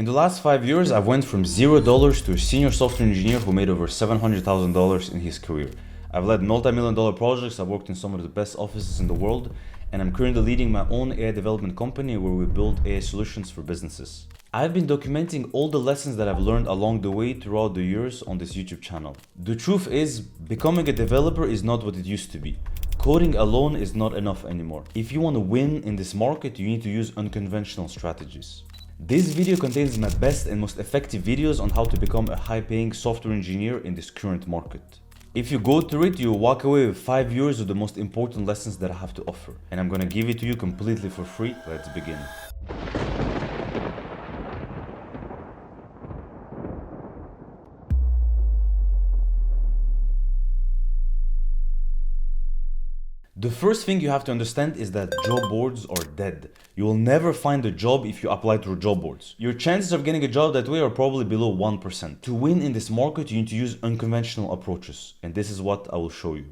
the last 5 years, I went from $0 to a senior software engineer who made over $700,000 in his career. I've led multi-million-dollar projects, I've worked in some of the best offices in the world, and I'm currently leading my own AI development company where we build AI solutions for businesses. I've been documenting all the lessons that I've learned along the way throughout the years on this YouTube channel. The truth is, becoming a developer is not what it used to be. Coding alone is not enough anymore. If you want to win in this market, you need to use unconventional strategies. This video contains my best and most effective videos on how to become a high-paying software engineer in this current market. If you go through it, you'll walk away with 5 years of the most important lessons that I have to offer. And I'm gonna give it to you completely for free. Let's begin. The first thing you have to understand is that job boards are dead. You will never find a job if you apply through job boards. Your chances of getting a job that way are probably below 1%. To win in this market, you need to use unconventional approaches, and this is what I will show you.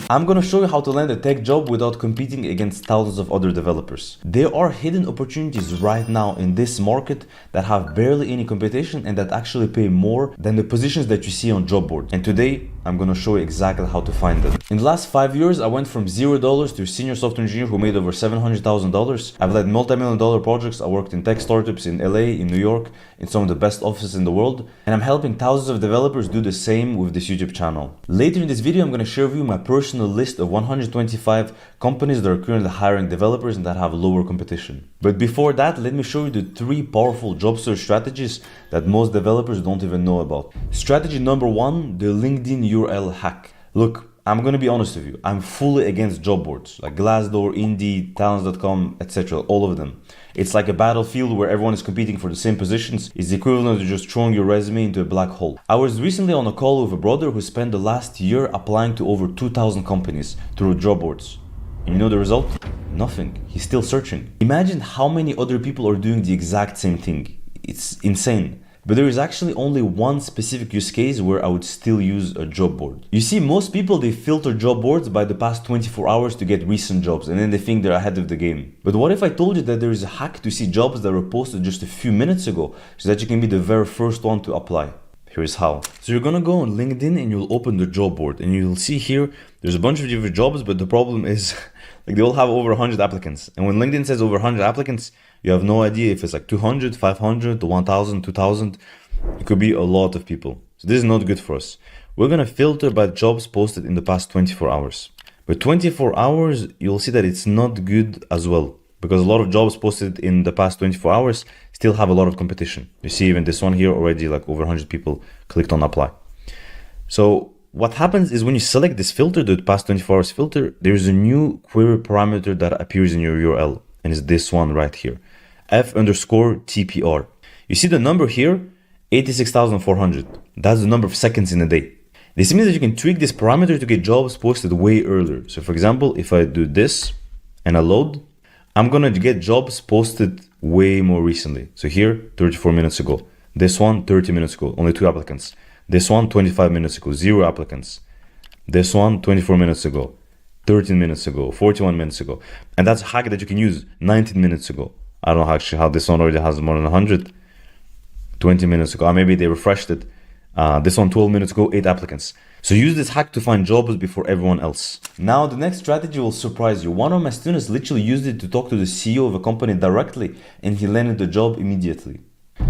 I'm gonna show you how to land a tech job without competing against thousands of other developers. There are hidden opportunities right now in this market that have barely any competition and that actually pay more than the positions that you see on job boards. And today, I'm gonna show you exactly how to find them. In the last 5 years, I went from $0 to a senior software engineer who made over $700,000. I've led multi-million-dollar projects. I worked in tech startups in LA, in New York, in some of the best offices in the world. And I'm helping thousands of developers do the same with this YouTube channel. Later in this video, I'm gonna share with you my personal list of 125 companies that are currently hiring developers and that have lower competition. But before that, let me show you the 3 powerful job search strategies that most developers don't even know about. Strategy number 1, the LinkedIn URL hack. Look, I'm gonna be honest with you, I'm fully against job boards like Glassdoor, Indeed, Talents.com, etc. All of them. It's like a battlefield where everyone is competing for the same positions. It's the equivalent to just throwing your resume into a black hole. I was recently on a call with a brother who spent the last year applying to over 2,000 companies through job boards. And you know the result? Nothing. He's still searching. Imagine how many other people are doing the exact same thing. It's insane. But there is actually only one specific use case where I would still use a job board. You see, most people, they filter job boards by the past 24 hours to get recent jobs, and then they think they're ahead of the game. But what if I told you that there is a hack to see jobs that were posted just a few minutes ago, so that you can be the very first one to apply? Here's how. So you're gonna go on LinkedIn and you'll open the job board, and you'll see here, there's a bunch of different jobs, but the problem is like they all have over 100 applicants. And when LinkedIn says over 100 applicants, you have no idea if it's like 200, 500, 1,000, 2,000. It could be a lot of people. So this is not good for us. We're gonna filter by jobs posted in the past 24 hours. But 24 hours, you'll see that it's not good as well, because a lot of jobs posted in the past 24 hours still have a lot of competition. You see even this one here already, like over 100 people clicked on apply. So what happens is when you select this filter, the past 24 hours filter, there's a new query parameter that appears in your URL, and it's this one right here, F_TPR. You see the number here, 86,400. That's the number of seconds in a day. This means that you can tweak this parameter to get jobs posted way earlier. So for example, if I do this and I load, I'm gonna get jobs posted way more recently. So here, 34 minutes ago. This one, 30 minutes ago, only 2 applicants. This one, 25 minutes ago, 0 applicants. This one, 24 minutes ago, 13 minutes ago, 41 minutes ago. And that's a hack that you can use 19 minutes ago. I don't know actually how this one already has more than 100. 20 minutes ago, or maybe they refreshed it. This one 12 minutes ago, 8 applicants. So use this hack to find jobs before everyone else. Now the next strategy will surprise you. One of my students literally used it to talk to the CEO of a company directly, and he landed the job immediately.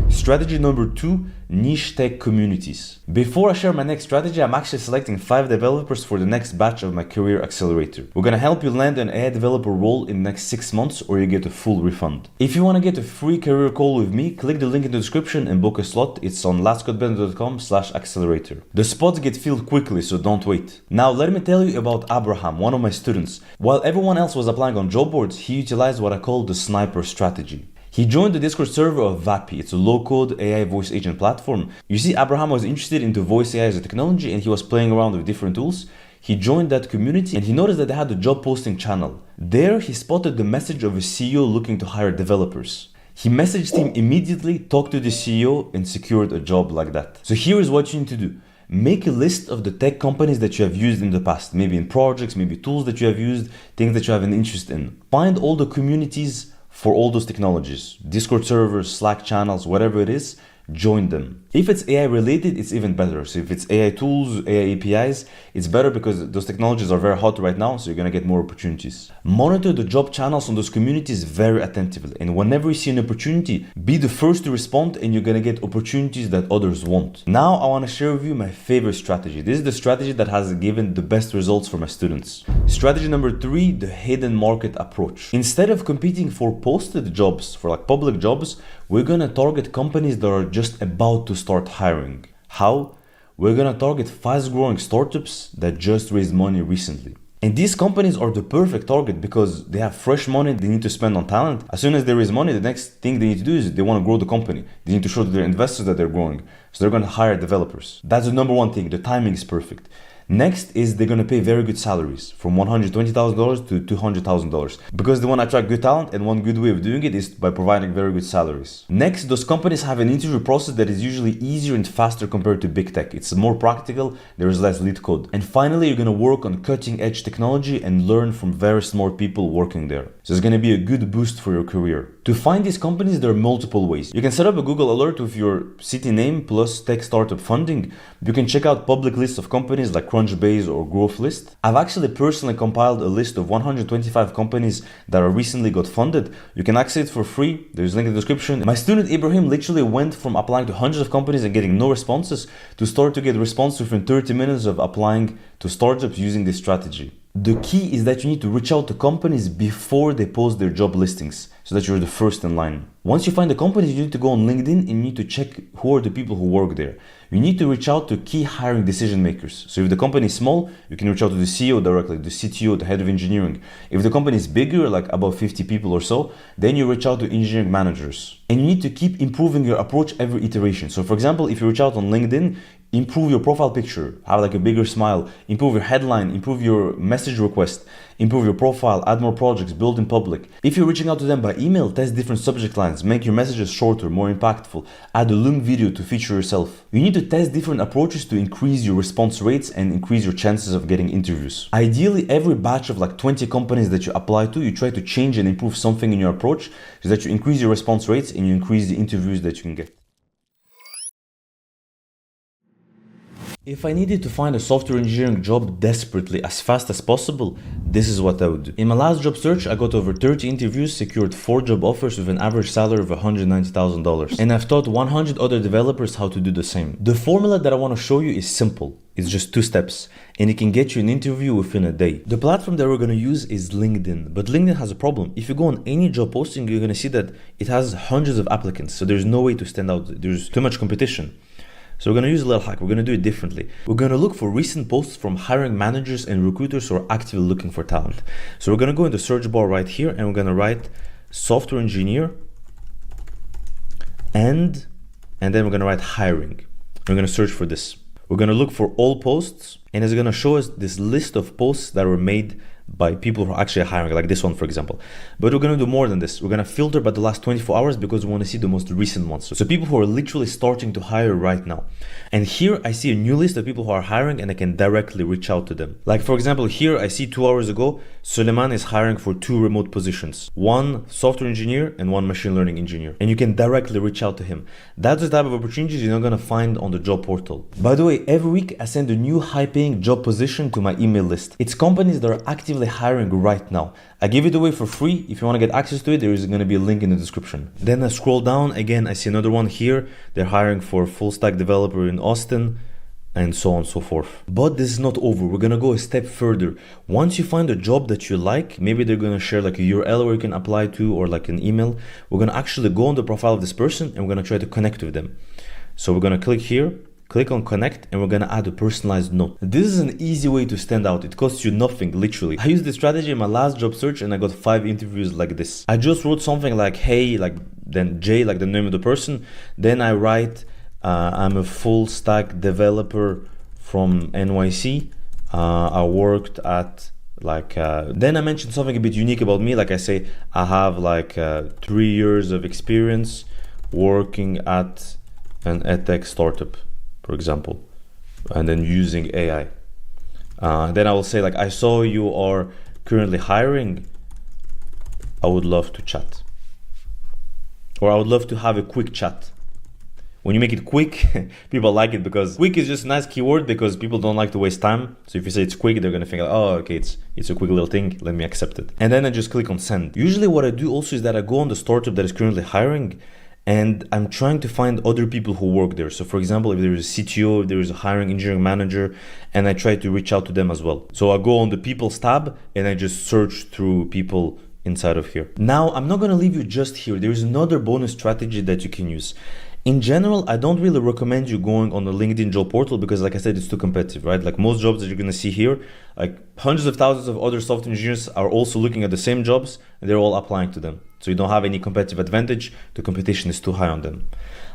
Strategy number 2, niche tech communities. Before I share my next strategy, I'm actually selecting 5 developers for the next batch of my career accelerator. We're gonna help you land an AI developer role in the next 6 months, or you get a full refund. If you wanna get a free career call with me, click the link in the description and book a slot. It's on lastcodebetter.com/accelerator. The spots get filled quickly, so don't wait. Now let me tell you about Abraham, one of my students. While everyone else was applying on job boards, he utilized what I call the sniper strategy. He joined the Discord server of Vapi. It's a low-code AI voice agent platform. You see, Abraham was interested into voice AI as a technology, and he was playing around with different tools. He joined that community and he noticed that they had a job posting channel. There, he spotted the message of a CEO looking to hire developers. He messaged him immediately, talked to the CEO, and secured a job like that. So here is what you need to do. Make a list of the tech companies that you have used in the past, maybe in projects, maybe tools that you have used, things that you have an interest in. Find all the communities for all those technologies, Discord servers, Slack channels, whatever it is, join them. If it's AI related, it's even better. So if it's AI tools, AI APIs, it's better because those technologies are very hot right now, so you're gonna get more opportunities. Monitor the job channels on those communities very attentively. And whenever you see an opportunity, be the first to respond and you're gonna get opportunities that others won't. Now I wanna share with you my favorite strategy. This is the strategy that has given the best results for my students. Strategy number 3, the hidden market approach. Instead of competing for posted jobs, for like public jobs, we're gonna target companies that are just about to start hiring. How? We're gonna target fast-growing startups that just raised money recently. And these companies are the perfect target because they have fresh money they need to spend on talent. As soon as they raise money, the next thing they need to do is they want to grow the company. They need to show to their investors that they're growing. So they're gonna hire developers. That's the number one thing. The timing is perfect. Next is they're gonna pay very good salaries from $120,000 to $200,000 because they want to attract good talent, and one good way of doing it is by providing very good salaries. Next, those companies have an interview process that is usually easier and faster compared to big tech. It's more practical, there is less lead code. And finally, you're gonna work on cutting edge technology and learn from very smart people working there. So it's gonna be a good boost for your career. To find these companies, there are multiple ways. You can set up a Google alert with your city name plus tech startup funding. You can check out public lists of companies like Crunchbase or Growth List. I've actually personally compiled a list of 125 companies that are recently got funded. You can access it for free. There's a link in the description. My student Ibrahim literally went from applying to hundreds of companies and getting no responses to start to get responses within 30 minutes of applying to startups using this strategy. The key is that you need to reach out to companies before they post their job listings so that you're the first in line. Once you find the companies, you need to go on LinkedIn and you need to check who are the people who work there. You need to reach out to key hiring decision makers. So if the company is small, you can reach out to the CEO directly, the CTO, the head of engineering. If the company is bigger, like about 50 people or so, then you reach out to engineering managers. And you need to keep improving your approach every iteration. So for example, if you reach out on LinkedIn, improve your profile picture, have like a bigger smile, improve your headline, improve your message request, improve your profile, add more projects, build in public. If you're reaching out to them by email, test different subject lines, make your messages shorter, more impactful, add a long video to feature yourself. You need to test different approaches to increase your response rates and increase your chances of getting interviews. Ideally, every batch of like 20 companies that you apply to, you try to change and improve something in your approach so that you increase your response rates and you increase the interviews that you can get. If I needed to find a software engineering job desperately as fast as possible, this is what I would do. In my last job search, I got over 30 interviews, secured 4 job offers with an average salary of $190,000. And I've taught 100 other developers how to do the same. The formula that I want to show you is simple. It's just 2 steps and it can get you an interview within a day. The platform that we're going to use is LinkedIn, but LinkedIn has a problem. If you go on any job posting, you're going to see that it has hundreds of applicants. So there's no way to stand out. There's too much competition. So we're going to use a little hack. We're going to do it differently. We're going to look for recent posts from hiring managers and recruiters who are actively looking for talent. So we're going to go in the search bar right here and we're going to write software engineer and then we're going to write hiring. We're going to search for this. We're going to look for all posts and it's going to show us this list of posts that were made by people who are actually hiring, like this one, for example. But we're going to do more than this. We're going to filter by the last 24 hours because we want to see the most recent ones. So people who are literally starting to hire right now. And here I see a new list of people who are hiring and I can directly reach out to them. Like for example, here I see 2 hours ago, Suleiman is hiring for 2 remote positions, 1 software engineer and 1 machine learning engineer. And you can directly reach out to him. That's the type of opportunities you're not going to find on the job portal. By the way, every week I send a new high-paying job position to my email list. It's companies that are actively hiring right now. I give it away for free. If you want to get access to it, there is going to be a link in the description. Then I scroll down again, I see another one here. They're hiring for a full stack developer in Austin and so on and so forth. But this is not over. We're going to go a step further. Once you find a job that you like, maybe they're going to share like a URL where you can apply to or like an email. We're going to actually go on the profile of this person and we're going to try to connect with them. So we're going to click here. Click on connect and we're going to add a personalized note. This is an easy way to stand out. It costs you nothing, literally. I used this strategy in my last job search and I got 5 interviews like this. I just wrote something like, hey, like then J, like the name of the person. Then I write, I'm a full stack developer from NYC. I worked at like, then I mentioned something a bit unique about me. Like I say, I have like 3 years of experience working at an edtech startup, for example. and then using AI. Then I will say like, I saw you are currently hiring. I would love to chat. Or I would love to have a quick chat. When you make it quick, people like it, because quick is just a nice keyword because people don't like to waste time. So if you say it's quick, they're gonna think, like, oh, okay, it's a quick little thing, let me accept it. And then I just click on send. Usually what I do also is that I go on the startup that is currently hiring and I'm trying to find other people who work there. So for example, if there is a CTO, if there is a hiring engineering manager, and I try to reach out to them as well. So I go on the people's tab and I just search through people inside of here. Now, I'm not gonna leave you just here. There is another bonus strategy that you can use. In general, I don't really recommend you going on the LinkedIn job portal because, like I said, it's too competitive, right? Like most jobs that you're gonna see here, like hundreds of thousands of other software engineers are also looking at the same jobs and they're all applying to them. So you don't have any competitive advantage. The competition is too high on them.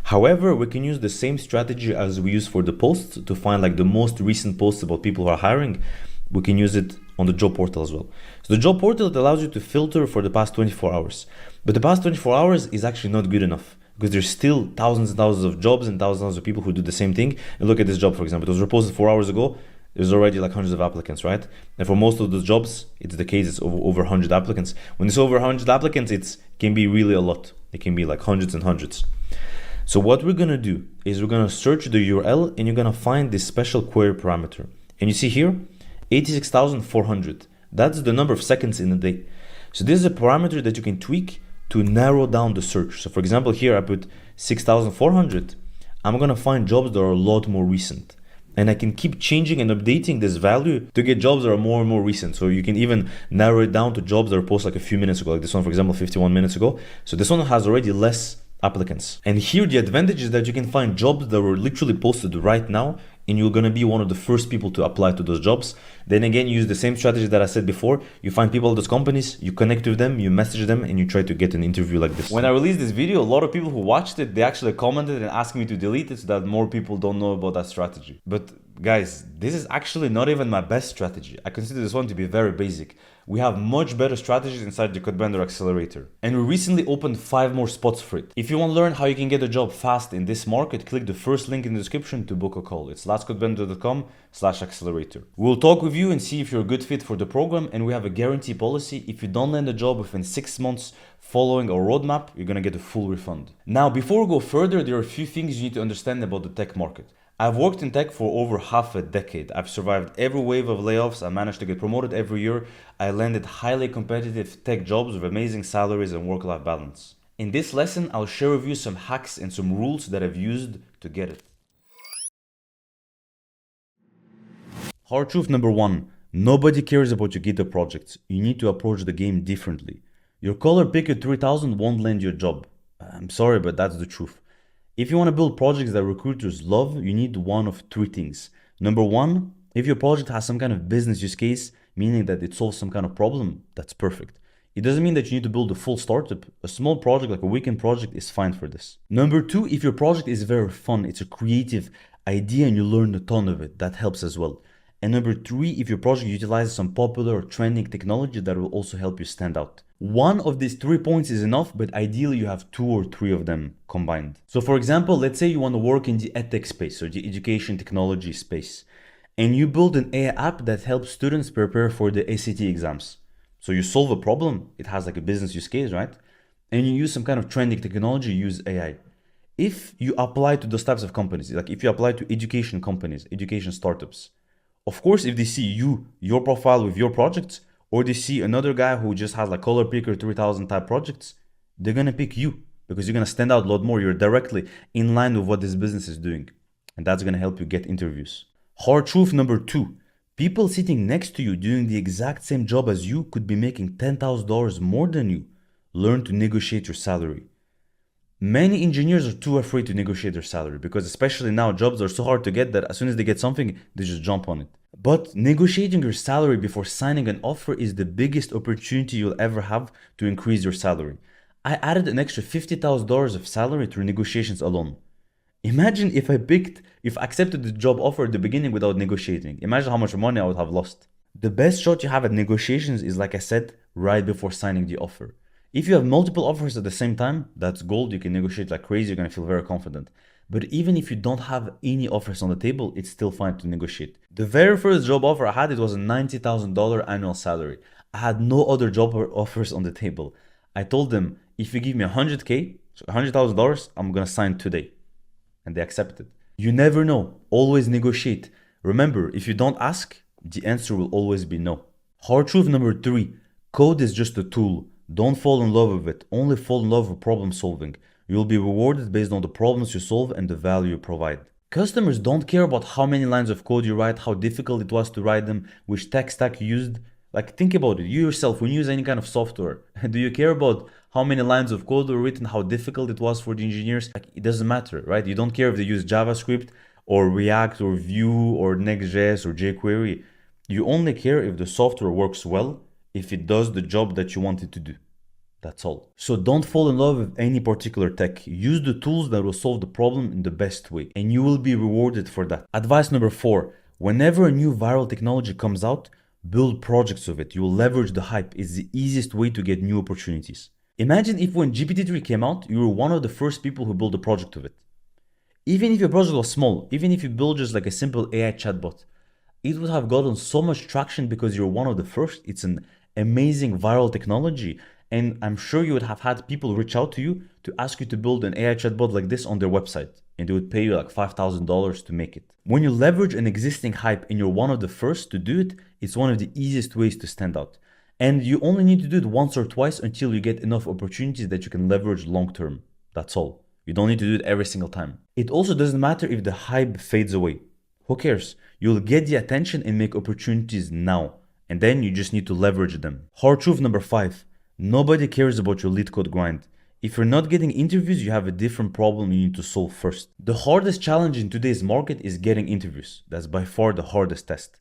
However, we can use the same strategy as we use for the posts to find like the most recent posts about people who are hiring. We can use it on the job portal as well. So the job portal, it allows you to filter for the past 24 hours. But the past 24 hours is actually not good enough, because there's still thousands and thousands of jobs and thousands of people who do the same thing. And look at this job, for example. It was reposted 4 hours ago. There's already like hundreds of applicants, right? And for most of those jobs, it's the case, it's over 100 applicants. When it's over 100 applicants, it can be really a lot. It can be like hundreds and hundreds. So what we're gonna do is we're gonna search the URL and you're gonna find this special query parameter. And you see here, 86,400. That's the number of seconds in a day. So this is a parameter that you can tweak to narrow down the search. So for example, here I put 6,400. I'm gonna find jobs that are a lot more recent. And I can keep changing and updating this value to get jobs that are more and more recent. So you can even narrow it down to jobs that are posted like a few minutes ago, like this one, for example, 51 minutes ago. So this one has already less applicants. And here the advantage is that you can find jobs that were literally posted right now, and you're gonna be one of the first people to apply to those jobs. Then again, use the same strategy that I said before. You find people at those companies, you connect with them, you message them, and you try to get an interview like this. When I released this video, a lot of people who watched it, they actually commented and asked me to delete it so that more people don't know about that strategy. But guys, this is actually not even my best strategy. I consider this one to be very basic. We have much better strategies inside the Codebender Accelerator. And we recently opened 5 more spots for it. If you want to learn how you can get a job fast in this market, click the first link in the description to book a call. It's lastcodebender.com/accelerator. We'll talk with you and see if you're a good fit for the program, and we have a guarantee policy. If you don't land a job within 6 months following our roadmap, you're gonna get a full refund. Now, before we go further, there are a few things you need to understand about the tech market. I've worked in tech for over half a decade. I've survived every wave of layoffs. I managed to get promoted every year. I landed highly competitive tech jobs with amazing salaries and work-life balance. In this lesson, I'll share with you some hacks and some rules that I've used to get it. Hard truth number 1. Nobody cares about your GitHub projects. You need to approach the game differently. Your color picker 3000 won't land you a job. I'm sorry, but that's the truth. If you want to build projects that recruiters love, you need one of 3 things. Number 1, if your project has some kind of business use case, meaning that it solves some kind of problem, that's perfect. It doesn't mean that you need to build a full startup. A small project like a weekend project is fine for this. Number 2, if your project is very fun, it's a creative idea and you learn a ton of it, that helps as well. And number 3, if your project utilizes some popular or trending technology, that will also help you stand out. One of these 3 points is enough, but ideally you have 2 or 3 of them combined. So for example, let's say you want to work in the edtech space, or the education technology space, and you build an AI app that helps students prepare for the ACT exams. So you solve a problem, it has like a business use case, right? And you use some kind of trending technology, use AI. If you apply to those types of companies, like if you apply to education companies, education startups, of course, if they see your profile with your projects, or they see another guy who just has like color picker 3000 type projects, they're gonna pick you because you're gonna stand out a lot more. You're directly in line with what this business is doing, and that's gonna help you get interviews. Hard truth number 2, people sitting next to you doing the exact same job as you could be making $10,000 more than you. Learn to negotiate your salary. Many engineers are too afraid to negotiate their salary because especially now jobs are so hard to get that as soon as they get something, they just jump on it. But negotiating your salary before signing an offer is the biggest opportunity you'll ever have to increase your salary. I added an extra $50,000 of salary through negotiations alone. Imagine if I accepted the job offer at the beginning without negotiating. Imagine how much money I would have lost. The best shot you have at negotiations is, like I said, right before signing the offer. If you have multiple offers at the same time, that's gold. You can negotiate like crazy. You're going to feel very confident. But even if you don't have any offers on the table, it's still fine to negotiate. The very first job offer I had, it was a $90,000 annual salary. I had no other job offers on the table. I told them, if you give me 100K, so $100,000, I'm going to sign today. And they accepted. You never know. Always negotiate. Remember, if you don't ask, the answer will always be no. Hard truth number 3, code is just a tool. Don't fall in love with it. Only fall in love with problem solving. You'll be rewarded based on the problems you solve and the value you provide. Customers don't care about how many lines of code you write, how difficult it was to write them, which tech stack you used. Like, think about it. You yourself, when you use any kind of software, do you care about how many lines of code were written, how difficult it was for the engineers? Like, it doesn't matter, right? You don't care if they use JavaScript or React or Vue or Next.js or jQuery. You only care if the software works well, if it does the job that you want it to do. That's all. So don't fall in love with any particular tech. Use the tools that will solve the problem in the best way, and you will be rewarded for that. Advice number 4, whenever a new viral technology comes out, build projects of it. You will leverage the hype. It's the easiest way to get new opportunities. Imagine if when GPT-3 came out, you were one of the first people who built a project of it. Even if your project was small, even if you build just like a simple AI chatbot, it would have gotten so much traction because you're one of the first. It's an amazing viral technology. And I'm sure you would have had people reach out to you to ask you to build an AI chatbot like this on their website. And they would pay you like $5,000 to make it. When you leverage an existing hype and you're one of the first to do it, it's one of the easiest ways to stand out. And you only need to do it once or twice until you get enough opportunities that you can leverage long term. That's all. You don't need to do it every single time. It also doesn't matter if the hype fades away. Who cares? You'll get the attention and make opportunities now. And then you just need to leverage them. Hard truth number 5. Nobody cares about your lead code grind. If you're not getting interviews, you have a different problem you need to solve first. The hardest challenge in today's market is getting interviews. That's by far the hardest test.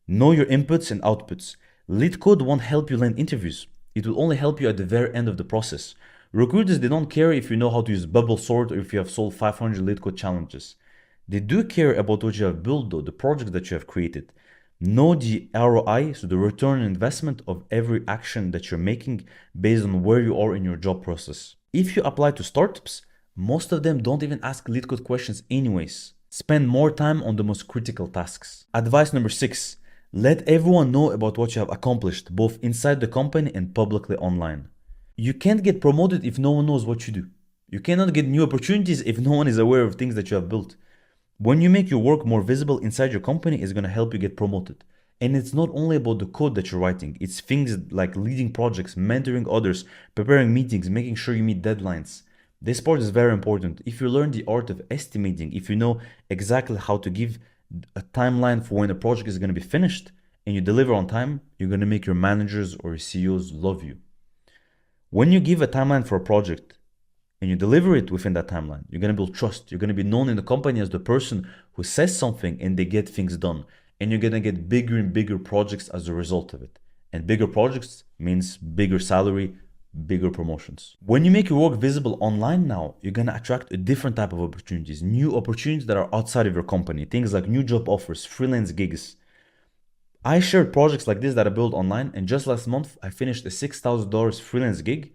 Know your inputs and outputs. Lead code won't help you land interviews. It will only help you at the very end of the process. Recruiters, they don't care if you know how to use bubble sort or if you have solved 500 lead code challenges. They do care about what you have built though, the project that you have created. Know the ROI, so the return on investment of every action that you're making based on where you are in your job process. If you apply to startups, most of them don't even ask lead code questions anyways. Spend more time on the most critical tasks. Advice number 6, let everyone know about what you have accomplished, both inside the company and publicly online. You can't get promoted if no one knows what you do. You cannot get new opportunities if no one is aware of things that you have built. When you make your work more visible inside your company, it's going to help you get promoted. And it's not only about the code that you're writing, it's things like leading projects, mentoring others, preparing meetings, making sure you meet deadlines. This part is very important. If you learn the art of estimating, if you know exactly how to give a timeline for when a project is going to be finished and you deliver on time, you're going to make your managers or your CEOs love you. When you give a timeline for a project, and you deliver it within that timeline, you're going to build trust. You're going to be known in the company as the person who says something and they get things done. And you're going to get bigger and bigger projects as a result of it. And bigger projects means bigger salary, bigger promotions. When you make your work visible online now, you're going to attract a different type of opportunities, new opportunities that are outside of your company, things like new job offers, freelance gigs. I shared projects like this that I built online, and just last month, I finished a $6,000 freelance gig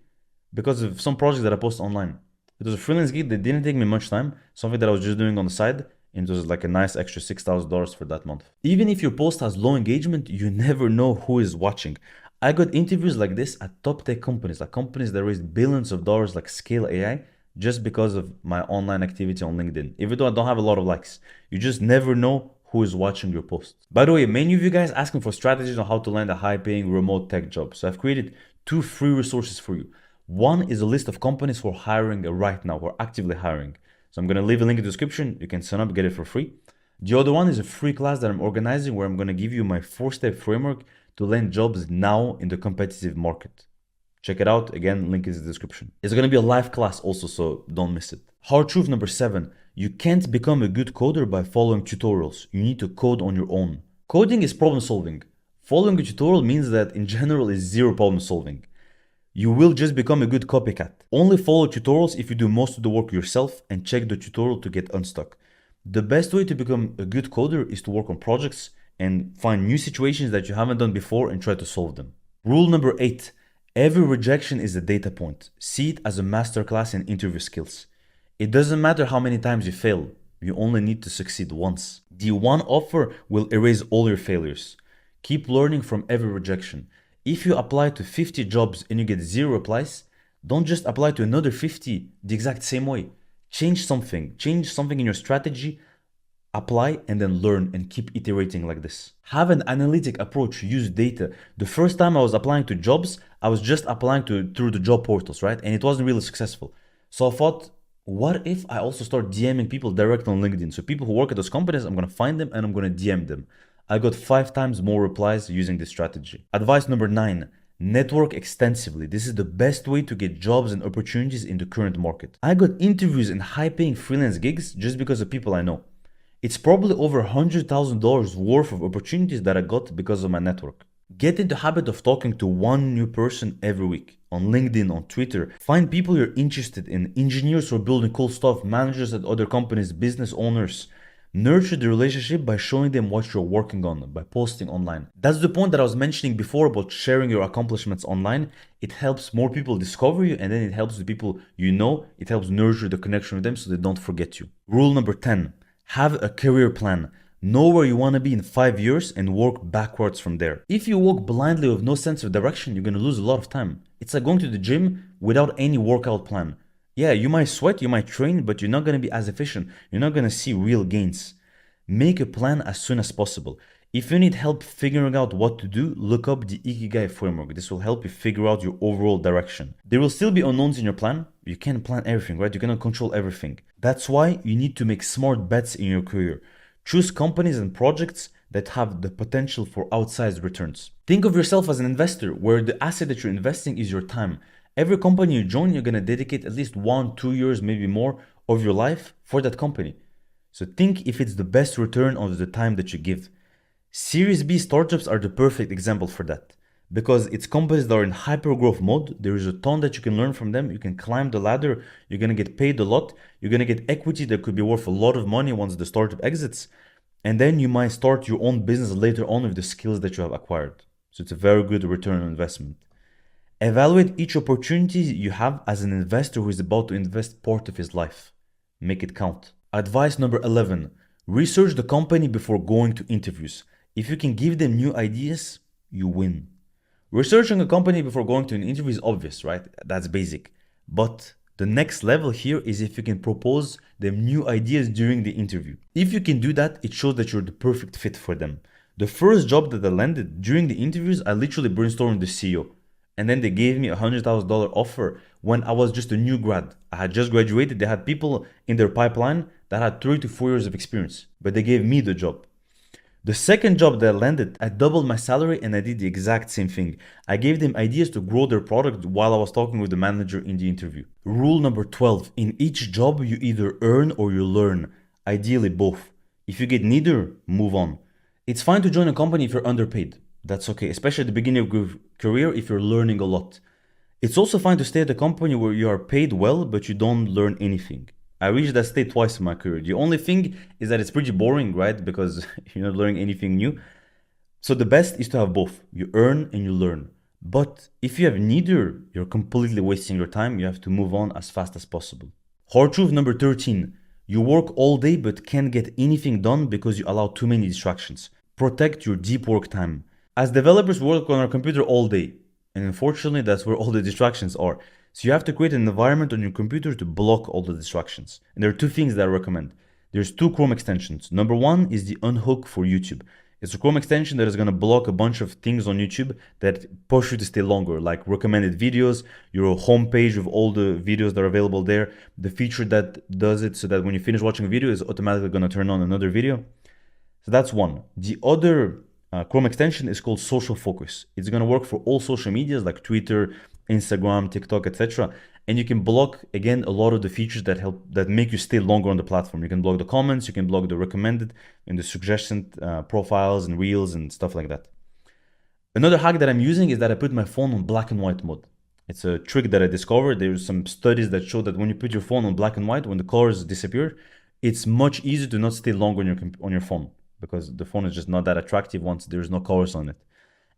because of some projects that I post online. It was a freelance gig that didn't take me much time, something that I was just doing on the side, and it was like a nice extra $6,000 for that month. Even if your post has low engagement, you never know who is watching. I got interviews like this at top tech companies, like companies that raised billions of dollars like Scale AI, just because of my online activity on LinkedIn. Even though I don't have a lot of likes, you just never know who is watching your posts. By the way, many of you guys asking for strategies on how to land a high-paying remote tech job. So I've created 2 free resources for you. One is a list of companies who are hiring right now, who are actively hiring. So I'm going to leave a link in the description. You can sign up, get it for free. The other one is a free class that I'm organizing where I'm going to give you my 4-step framework to land jobs now in the competitive market. Check it out. Again, link is in the description. It's going to be a live class also, so don't miss it. Hard truth number 7. You can't become a good coder by following tutorials. You need to code on your own. Coding is problem solving. Following a tutorial means that in general is zero problem solving. You will just become a good copycat. Only follow tutorials if you do most of the work yourself and check the tutorial to get unstuck. The best way to become a good coder is to work on projects and find new situations that you haven't done before and try to solve them. Rule number 8. Every rejection is a data point. See it as a masterclass in interview skills. It doesn't matter how many times you fail, you only need to succeed once. The one offer will erase all your failures. Keep learning from every rejection. If you apply to 50 jobs and you get 0 replies, don't just apply to another 50 the exact same way. Change something in your strategy, apply and then learn and keep iterating like this. Have an analytic approach, use data. The first time I was applying to jobs, I was just applying through the job portals, right? And it wasn't really successful. So I thought, what if I also start DMing people direct on LinkedIn? So people who work at those companies, I'm gonna find them and I'm gonna DM them. I got 5 times more replies using this strategy. Advice number 9. Network extensively. This is the best way to get jobs and opportunities in the current market. I got interviews and high-paying freelance gigs just because of people I know. It's probably over $100,000 worth of opportunities that I got because of my network. Get into the habit of talking to one new person every week. On LinkedIn, on Twitter. Find people you're interested in. Engineers who are building cool stuff, managers at other companies, business owners. Nurture the relationship by showing them what you're working on, by posting online. That's the point that I was mentioning before about sharing your accomplishments online. It helps more people discover you, and then it helps the people you know. It helps nurture the connection with them so they don't forget you. Rule number 10. Have a career plan. Know where you want to be in 5 years and work backwards from there. If you walk blindly with no sense of direction, you're going to lose a lot of time. It's like going to the gym without any workout plan. Yeah, you might sweat, you might train, but you're not going to be as efficient. You're not going to see real gains. Make a plan as soon as possible. If you need help figuring out what to do, look up the Ikigai framework. This will help you figure out your overall direction. There will still be unknowns in your plan. You can't plan everything, right? You cannot control everything. That's why you need to make smart bets in your career. Choose companies and projects that have the potential for outsized returns. Think of yourself as an investor where the asset that you're investing is your time. Every company you join, you're going to dedicate at least 1-2 years, maybe more, of your life for that company. So think if it's the best return on the time that you give. Series B startups are the perfect example for that. Because it's companies that are in hyper growth mode, there is a ton that you can learn from them. You can climb the ladder, you're gonna get paid a lot, you're gonna get equity that could be worth a lot of money once the startup exits. And then you might start your own business later on with the skills that you have acquired. So it's a very good return on investment. Evaluate each opportunity you have as an investor who is about to invest part of his life. Make it count. Advice number 11. Research the company before going to interviews. If you can give them new ideas, you win. Researching a company before going to an interview is obvious, right? That's basic. But the next level here is if you can propose them new ideas during the interview. If you can do that, it shows that you're the perfect fit for them. The first job that I landed during the interviews, I literally brainstormed the CEO. And then they gave me a $100,000 offer when I was just a new grad. I had just graduated. They had people in their pipeline that had 3 to 4 years of experience, but they gave me the job. The second job that I landed, I doubled my salary and I did the exact same thing. I gave them ideas to grow their product while I was talking with the manager in the interview. Rule number 12. In each job, you either earn or you learn. Ideally both. If you get neither, move on. It's fine to join a company if you're underpaid. That's okay, especially at the beginning of your career if you're learning a lot. It's also fine to stay at a company where you are paid well, but you don't learn anything. I reached that state twice in my career. The only thing is that it's pretty boring, right? Because you're not learning anything new. So the best is to have both. You earn and you learn. But if you have neither, you're completely wasting your time. You have to move on as fast as possible. Hard truth number 13. You work all day but can't get anything done because you allow too many distractions. Protect your deep work time. As developers, we work on our computer all day. And unfortunately, that's where all the distractions are. So you have to create an environment on your computer to block all the distractions. And there are 2 things that I recommend. There's 2 Chrome extensions. Number 1 is the Unhook for YouTube. It's a Chrome extension that is going to block a bunch of things on YouTube that push you to stay longer, like recommended videos, your homepage of all the videos that are available there, the feature that does it so that when you finish watching a video, it's automatically going to turn on another video. So that's one. The other Chrome extension is called Social Focus. It's going to work for all social medias like Twitter, Instagram, TikTok, etc. And you can block, again, a lot of the features that make you stay longer on the platform. You can block the comments, you can block the recommended and the suggestion profiles and reels and stuff like that. Another hack that I'm using is that I put my phone on black and white mode. It's a trick that I discovered. There's some studies that show that when you put your phone on black and white, when the colors disappear, it's much easier to not stay long on your phone because the phone is just not that attractive once there's no colors on it.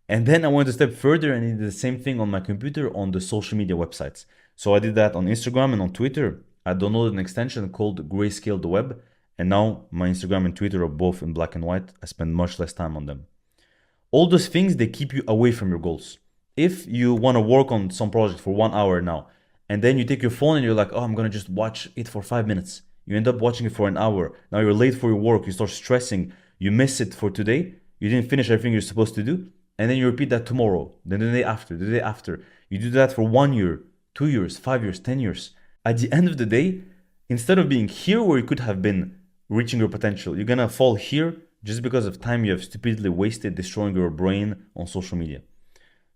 And then I went a step further and did the same thing on my computer on the social media websites. So I did that on Instagram and on Twitter. I downloaded an extension called Grayscale the Web, and now my Instagram and Twitter are both in black and white. I spend much less time on them. All those things, they keep you away from your goals. If you want to work on some project for 1 hour now, and then you take your phone and you're like, oh, I'm gonna just watch it for 5 minutes. You end up watching it for an hour. Now you're late for your work, you start stressing, you miss it for today, you didn't finish everything you're supposed to do, and then you repeat that tomorrow, then the day after, the day after. You do that for 1 year, 2 years, 5 years, 10 years. At the end of the day, instead of being here where you could have been reaching your potential, you're gonna fall here just because of time you have stupidly wasted destroying your brain on social media.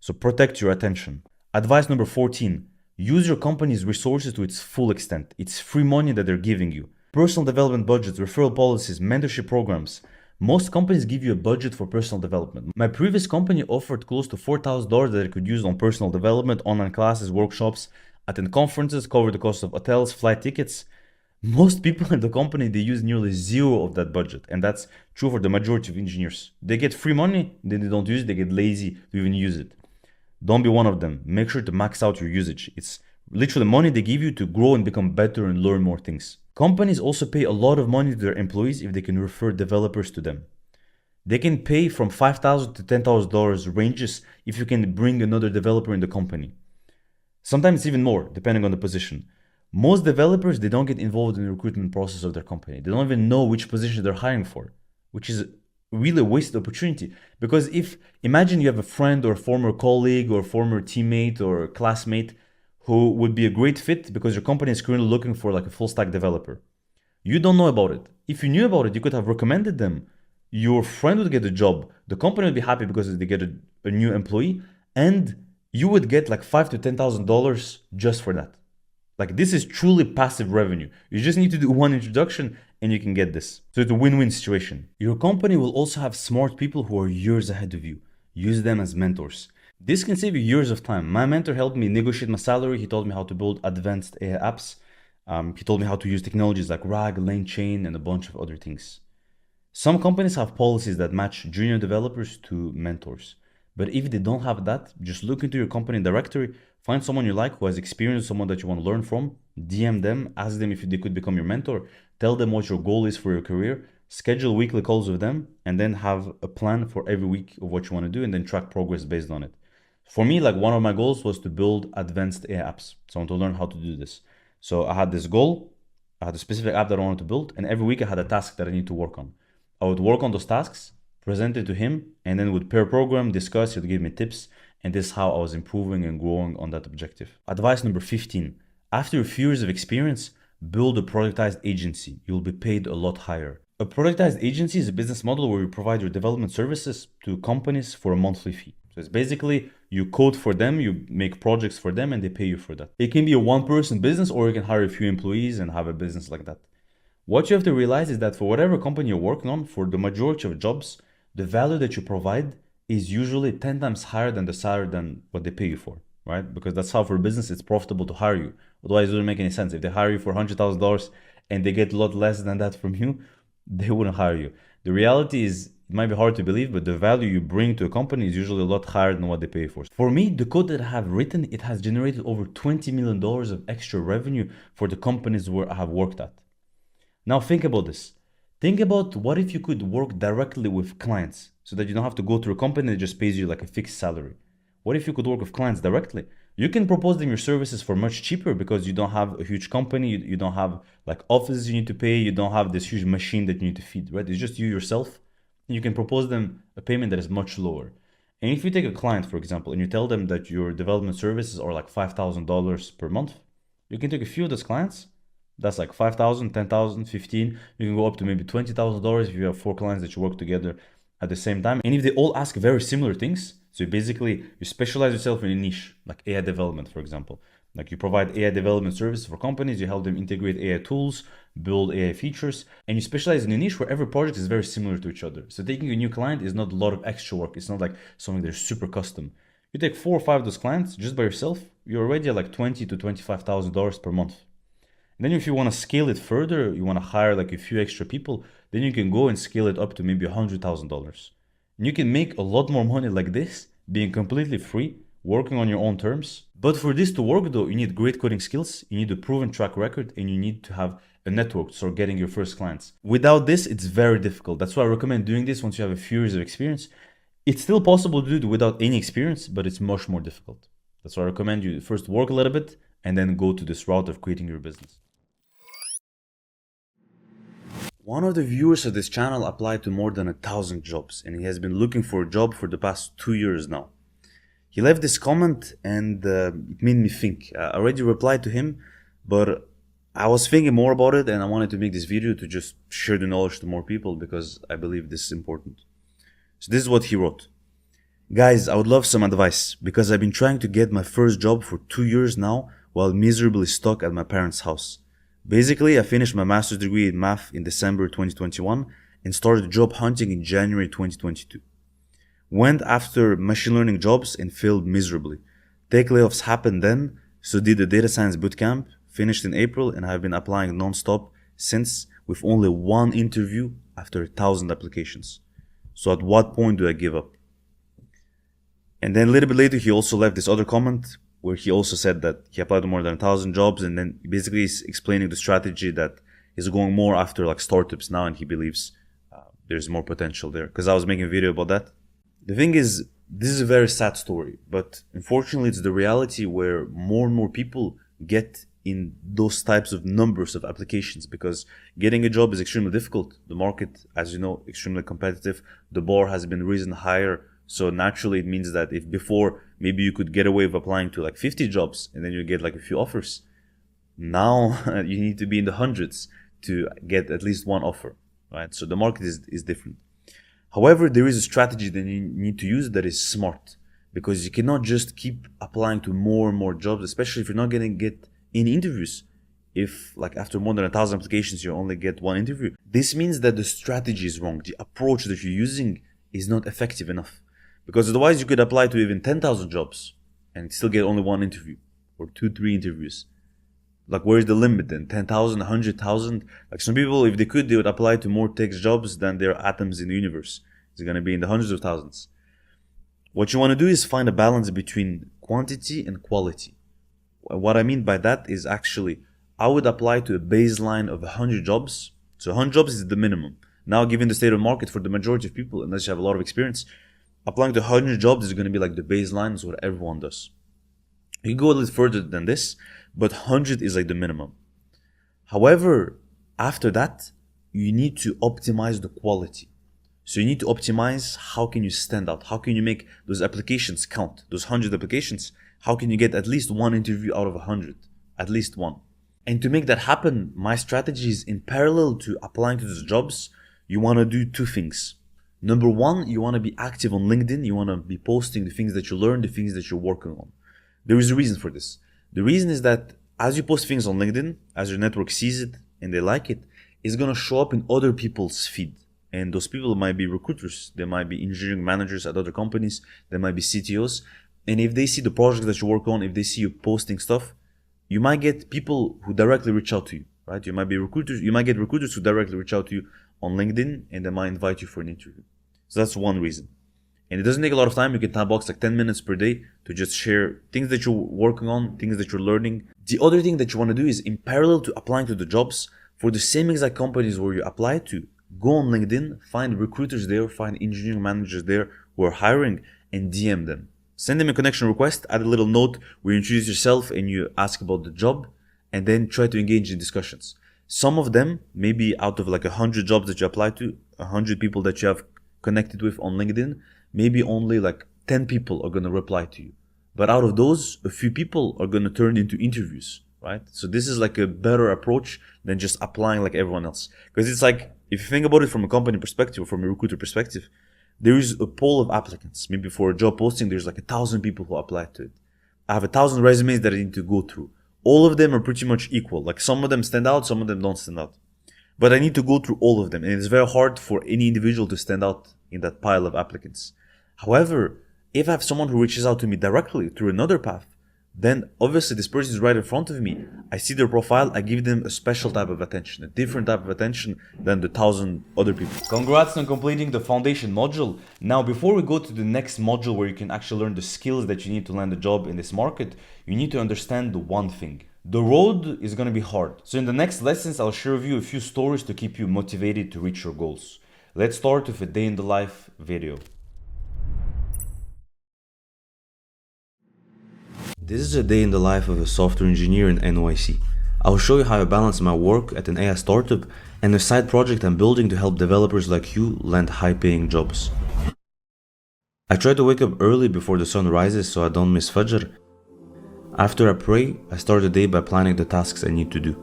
So protect your attention. Advice number 14, use your company's resources to its full extent. It's free money that they're giving you. Personal development budgets, referral policies, mentorship programs. Most companies give you a budget for personal development. My previous company offered close to $4,000 that I could use on personal development, online classes, workshops, attend conferences, cover the cost of hotels, flight tickets. Most people in the company, they use nearly zero of that budget, and that's true for the majority of engineers. They get free money, then they don't use it, they get lazy to even use it. Don't be one of them. Make sure to max out your usage. It's literally money they give you to grow and become better and learn more things. Companies also pay a lot of money to their employees if they can refer developers to them. They can pay from $5,000 to $10,000 ranges if you can bring another developer in the company. Sometimes even more, depending on the position. Most developers, they don't get involved in the recruitment process of their company. They don't even know which position they're hiring for, which is really a wasted opportunity. Because if, imagine you have a friend or a former colleague or former teammate or classmate who would be a great fit because your company is currently looking for like a full stack developer. You don't know about it. If you knew about it, you could have recommended them. Your friend would get a job. The company would be happy because they get a new employee, and you would get like $5,000 to $10,000 just for that. Like, this is truly passive revenue. You just need to do one introduction and you can get this. So it's a win-win situation. Your company will also have smart people who are years ahead of you. Use them as mentors. This can save you years of time. My mentor helped me negotiate my salary. He told me how to build advanced AI apps. He told me how to use technologies like RAG, LangChain, and a bunch of other things. Some companies have policies that match junior developers to mentors. But if they don't have that, just look into your company directory, find someone you like who has experience, someone that you want to learn from, DM them, ask them if they could become your mentor, tell them what your goal is for your career, schedule weekly calls with them, and then have a plan for every week of what you want to do and then track progress based on it. For me, like, one of my goals was to build advanced AI apps. So I want to learn how to do this. So I had this goal, I had a specific app that I wanted to build, and every week I had a task that I need to work on. I would work on those tasks, present it to him, and then would pair program, discuss, he'd give me tips, and this is how I was improving and growing on that objective. Advice number 15. After a few years of experience, build a productized agency. You'll be paid a lot higher. A productized agency is a business model where you provide your development services to companies for a monthly fee. So it's basically you code for them, you make projects for them, and they pay you for that. It can be a one-person business, or you can hire a few employees and have a business like that. What you have to realize is that for whatever company you're working on, for the majority of jobs, the value that you provide is usually 10 times higher than the salary than what they pay you for, right? Because that's how for a business it's profitable to hire you. Otherwise, it doesn't make any sense. If they hire you for $100,000 and they get a lot less than that from you, they wouldn't hire you. The reality is, it might be hard to believe, but the value you bring to a company is usually a lot higher than what they pay for. For me, the code that I have written, it has generated over $20 million of extra revenue for the companies where I have worked at. Now think about this. Think about what if you could work directly with clients so that you don't have to go through a company that just pays you like a fixed salary. What if you could work with clients directly? You can propose them your services for much cheaper because you don't have a huge company, you don't have like offices you need to pay, you don't have this huge machine that you need to feed, right? It's just you yourself. You can propose them a payment that is much lower. And if you take a client, for example, and you tell them that your development services are like $5,000 per month, you can take a few of those clients. That's like 5,000, 10,000, 15. You can go up to maybe $20,000 if you have 4 clients that you work together at the same time. And if they all ask very similar things, so you specialize yourself in a niche, like AI development, for example. Like you provide AI development services for companies, you help them integrate AI tools, build AI features, and you specialize in a niche where every project is very similar to each other. So taking a new client is not a lot of extra work. It's not like something that's super custom. You take 4 or 5 of those clients just by yourself, you're already at like $20,000 to $25,000 per month. And then if you want to scale it further, you want to hire like a few extra people, then you can go and scale it up to maybe $100,000. And you can make a lot more money like this being completely free, working on your own terms. But for this to work though, you need great coding skills, you need a proven track record, and you need to have a network to start getting your first clients. Without this, it's very difficult. That's why I recommend doing this once you have a few years of experience. It's still possible to do it without any experience, but it's much more difficult. That's why I recommend you first work a little bit and then go to this route of creating your business. One of the viewers of this channel applied to more than 1,000 jobs, and he has been looking for a job for the past 2 years now. He left this comment and it made me think. I already replied to him, but I was thinking more about it and I wanted to make this video to just share the knowledge to more people because I believe this is important. So this is what he wrote. Guys, I would love some advice because I've been trying to get my first job for 2 years now while miserably stuck at my parents' house. Basically, I finished my master's degree in math in December 2021 and started job hunting in January 2022. Went after machine learning jobs and failed miserably. Tech layoffs happened then, so did a data science bootcamp, finished in April, and I've been applying non-stop since with only one interview after 1,000 applications. So at what point do I give up? And then a little bit later, he also left this other comment where he also said that he applied to more than 1,000 jobs, and then basically he's explaining the strategy that he's going more after like startups now, and he believes there's more potential there. Because I was making a video about that. The thing is, this is a very sad story, but unfortunately it's the reality where more and more people get in those types of numbers of applications because getting a job is extremely difficult. The market, as you know, extremely competitive. The bar has been risen higher. So naturally it means that if before maybe you could get away with applying to like 50 jobs and then you get like a few offers, now you need to be in the hundreds to get at least one offer, right? So the market is different. However, there is a strategy that you need to use that is smart because you cannot just keep applying to more and more jobs, especially if you're not going to get any interviews. If like after more than 1,000 applications, you only get one interview. This means that the strategy is wrong. The approach that you're using is not effective enough. Because otherwise you could apply to even 10,000 jobs and still get only one interview or 2-3 interviews. Like where's the limit then? 10,000, 100,000? Like some people, if they could, they would apply to more tech jobs than there are atoms in the universe. It's going to be in the hundreds of thousands. What you want to do is find a balance between quantity and quality. What I mean by that is actually, I would apply to a baseline of 100 jobs. So 100 jobs is the minimum. Now, given the state of the market for the majority of people, unless you have a lot of experience, applying to 100 jobs is going to be like the baseline, is what everyone does. You can go a little further than this, but 100 is like the minimum. However, after that, you need to optimize the quality. So you need to optimize how can you stand out? How can you make those applications count? Those 100 applications, how can you get at least one interview out of 100? At least one. And to make that happen, my strategy is in parallel to applying to those jobs, you want to do two things. Number one, you want to be active on LinkedIn. You want to be posting the things that you learn, the things that you're working on. There is a reason for this. The reason is that as you post things on LinkedIn, as your network sees it and they like it, it's going to show up in other people's feed. And those people might be recruiters. They might be engineering managers at other companies. They might be CTOs. And if they see the projects that you work on, if they see you posting stuff, you might get people who directly reach out to you, right? You might get recruiters who directly reach out to you on LinkedIn and they might invite you for an interview. So that's one reason. And it doesn't take a lot of time. You can time box like 10 minutes per day to just share things that you're working on, things that you're learning. The other thing that you want to do is in parallel to applying to the jobs for the same exact companies where you apply to, go on LinkedIn, find recruiters there, find engineering managers there who are hiring and DM them. Send them a connection request, add a little note where you introduce yourself and you ask about the job and then try to engage in discussions. Some of them, maybe out of like 100 jobs that you apply to, 100 people that you have connected with on LinkedIn, maybe only like 10 people are going to reply to you. But out of those, a few people are going to turn into interviews, right? So this is like a better approach than just applying like everyone else. Because it's like, if you think about it from a company perspective or from a recruiter perspective, there is a pool of applicants. Maybe for a job posting, there's like 1,000 people who apply to it. I have 1,000 resumes that I need to go through. All of them are pretty much equal. Like some of them stand out, some of them don't stand out. But I need to go through all of them. And it's very hard for any individual to stand out in that pile of applicants. However, if I have someone who reaches out to me directly through another path, Then obviously this person is right in front of me. I see their profile, I give them a special type of attention, a different type of attention than the 1,000 other people. Congrats on completing the foundation module. Now, before we go to the next module where you can actually learn the skills that you need to land a job in this market, you need to understand the one thing. The road is going to be hard. So in the next lessons, I'll share with you a few stories to keep you motivated to reach your goals. Let's start with a day in the life video. This is a day in the life of a software engineer in NYC. I'll show you how I balance my work at an AI startup and a side project I'm building to help developers like you land high-paying jobs. I try to wake up early before the sun rises so I don't miss Fajr. After I pray, I start the day by planning the tasks I need to do.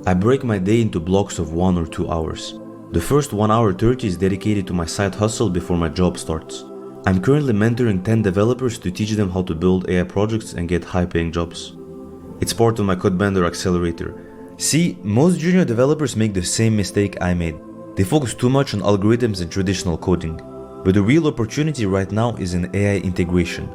I break my day into blocks of 1 or 2 hours. The first 1 hour 30 is dedicated to my side hustle before my job starts. I'm currently mentoring 10 developers to teach them how to build AI projects and get high-paying jobs. It's part of my Codebender accelerator. See, most junior developers make the same mistake I made. They focus too much on algorithms and traditional coding. But the real opportunity right now is in AI integration.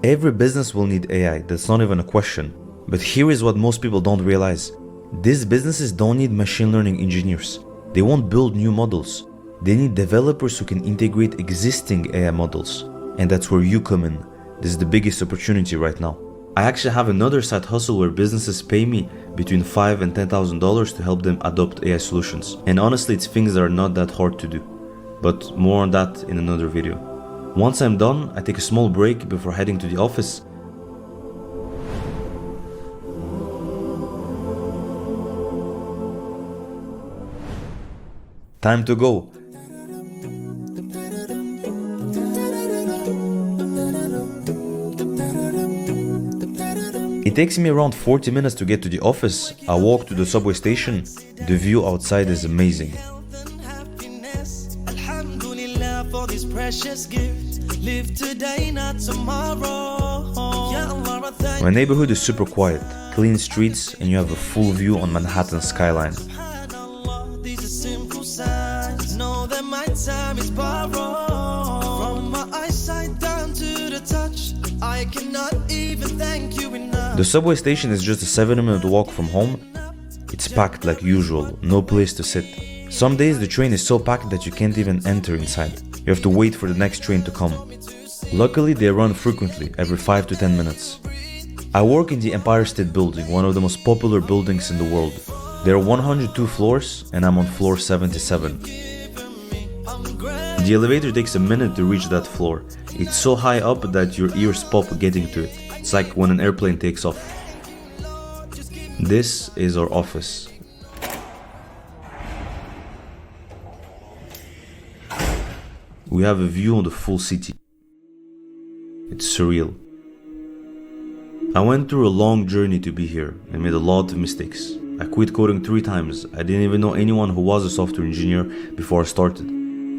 Every business will need AI, that's not even a question. But here is what most people don't realize. These businesses don't need machine learning engineers. They won't build new models. They need developers who can integrate existing AI models. And that's where you come in. This is the biggest opportunity right now. I actually have another side hustle where businesses pay me between $5,000 and $10,000 to help them adopt AI solutions. And honestly, it's things that are not that hard to do. But more on that in another video. Once I'm done, I take a small break before heading to the office. Time to go. It takes me around 40 minutes to get to the office. I walk to the subway station. The view outside is amazing. My neighborhood is super quiet, clean streets, and you have a full view on Manhattan skyline. The subway station is just a 7-minute walk from home. It's packed like usual, no place to sit. Some days the train is so packed that you can't even enter inside. You have to wait for the next train to come. Luckily, they run frequently, every 5 to 10 minutes. I work in the Empire State Building, one of the most popular buildings in the world. There are 102 floors, and I'm on floor 77. The elevator takes a minute to reach that floor. It's so high up that your ears pop getting to it. It's like when an airplane takes off. This is our office. We have a view on the full city. It's surreal. I went through a long journey to be here and made a lot of mistakes. I quit coding 3 times. I didn't even know anyone who was a software engineer before I started.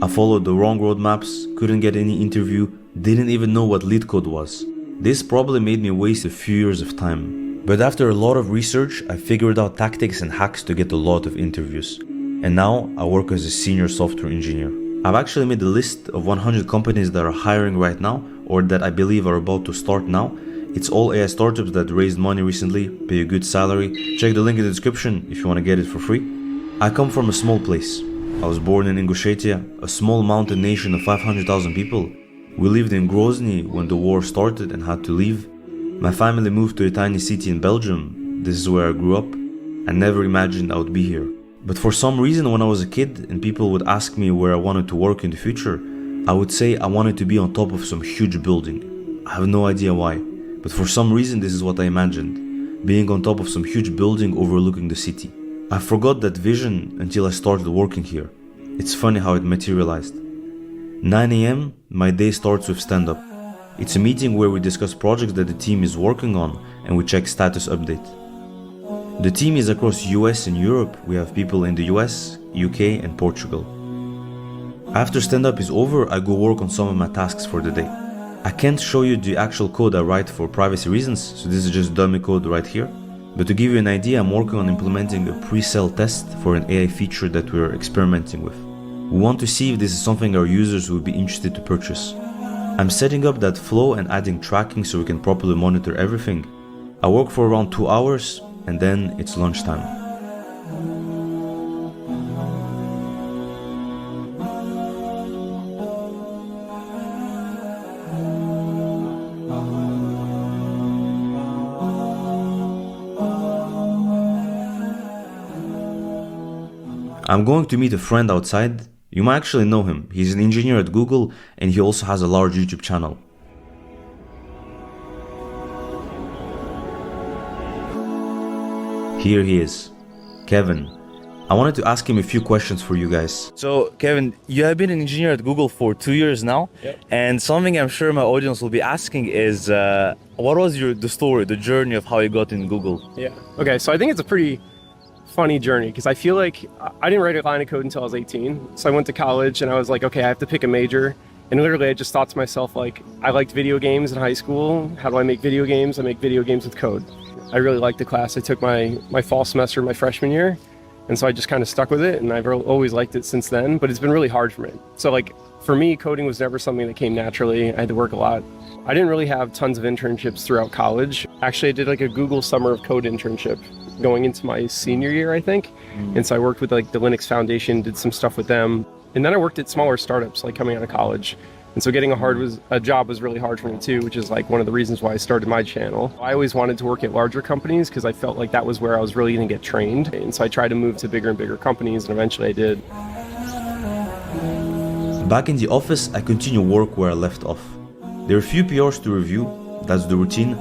I followed the wrong roadmaps, couldn't get any interview, didn't even know what lead code was. This probably made me waste a few years of time. But after a lot of research, I figured out tactics and hacks to get a lot of interviews. And now I work as a senior software engineer. I've actually made a list of 100 companies that are hiring right now or that I believe are about to start now. It's all AI startups that raised money recently, pay a good salary. Check the link in the description if you want to get it for free. I come from a small place. I was born in Ingushetia, a small mountain nation of 500,000 people. We lived in Grozny when the war started and had to leave. My family moved to a tiny city in Belgium. This is where I grew up. I never imagined I would be here. But for some reason, when I was a kid and people would ask me where I wanted to work in the future, I would say I wanted to be on top of some huge building. I have no idea why, but for some reason this is what I imagined, being on top of some huge building overlooking the city. I forgot that vision until I started working here. It's funny how it materialized. 9 AM, my day starts with stand-up. It's a meeting where we discuss projects that the team is working on and we check status update. The team is across US and Europe. We have people in the US, UK and Portugal. After stand-up is over, I go work on some of my tasks for the day. I can't show you the actual code I write for privacy reasons, so this is just dummy code right here. But to give you an idea, I'm working on implementing a pre-sale test for an AI feature that we're experimenting with. We want to see if this is something our users would be interested to purchase. I'm setting up that flow and adding tracking so we can properly monitor everything. I work for around 2 hours and then it's lunchtime. I'm going to meet a friend outside. You might actually know him. He's an engineer at Google and he also has a large YouTube channel. Here he is, Kevin. I wanted to ask him a few questions for you guys. So, Kevin, you have been an engineer at Google for 2 years now. Yep. And something I'm sure my audience will be asking is, what was the story, the journey of how you got in Google? Yeah. Okay, so I think it's a pretty funny journey because I feel like I didn't write a line of code until I was 18. So I went to college and I was like, okay, I have to pick a major. And literally I just thought to myself, like, I liked video games in high school. How do I make video games? I make video games with code. I really liked the class. I took my fall semester my freshman year. And so I just kind of stuck with it and I've always liked it since then, but it's been really hard for me. So like for me, coding was never something that came naturally. I had to work a lot. I didn't really have tons of internships throughout college. Actually, I did like a Google Summer of Code internship going into my senior year, I think. And so I worked with like the Linux Foundation, did some stuff with them. And then I worked at smaller startups like coming out of college. And so getting a job was really hard for me too, which is like one of the reasons why I started my channel. I always wanted to work at larger companies because I felt like that was where I was really going to get trained. And so I tried to move to bigger and bigger companies and eventually I did. Back in the office, I continue work where I left off. There are a few PRs to review, that's the routine.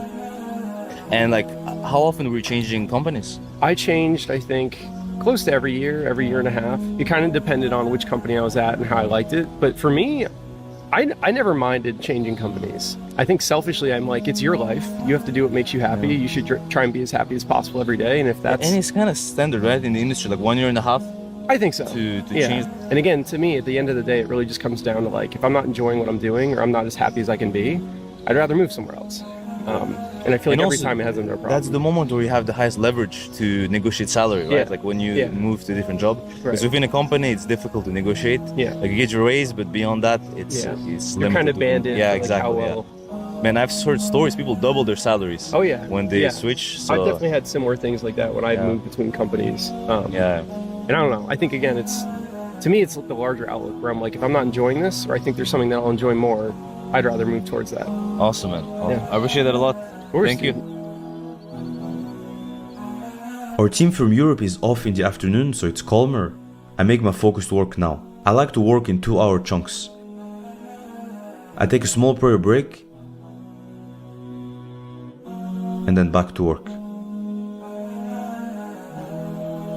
And like, how often were you changing companies? I changed, I think, close to every year and a half. It kind of depended on which company I was at and how I liked it. But for me, I never minded changing companies. I think selfishly, I'm like, it's your life. You have to do what makes you happy. You should try and be as happy as possible every day. And if that's... And it's kind of standard, right, in the industry, like 1 year and a half? I think so. To yeah. change. And again, to me, at the end of the day, it really just comes down to like, if I'm not enjoying what I'm doing or I'm not as happy as I can be, I'd rather move somewhere else. And I feel like every time it has a no problem. That's the moment where you have the highest leverage to negotiate salary, right? Yeah. Like when you move to a different job. Because within a company, it's difficult to negotiate. Yeah. Like you get your raise, but beyond that, it's You're kind of banded. Yeah, like exactly. How well. Man, I've heard stories, people double their salaries. Oh yeah. When they switch. So. I've definitely had similar things like that when I moved between companies. And I don't know, I think again, to me, it's the larger outlook where I'm like, if I'm not enjoying this, or I think there's something that I'll enjoy more, I'd rather move towards that. Awesome, man. Yeah. I appreciate that a lot. Thank you. Our team from Europe is off in the afternoon, so it's calmer. I make my focused work now. I like to work in 2-hour chunks. I take a small prayer break and then back to work.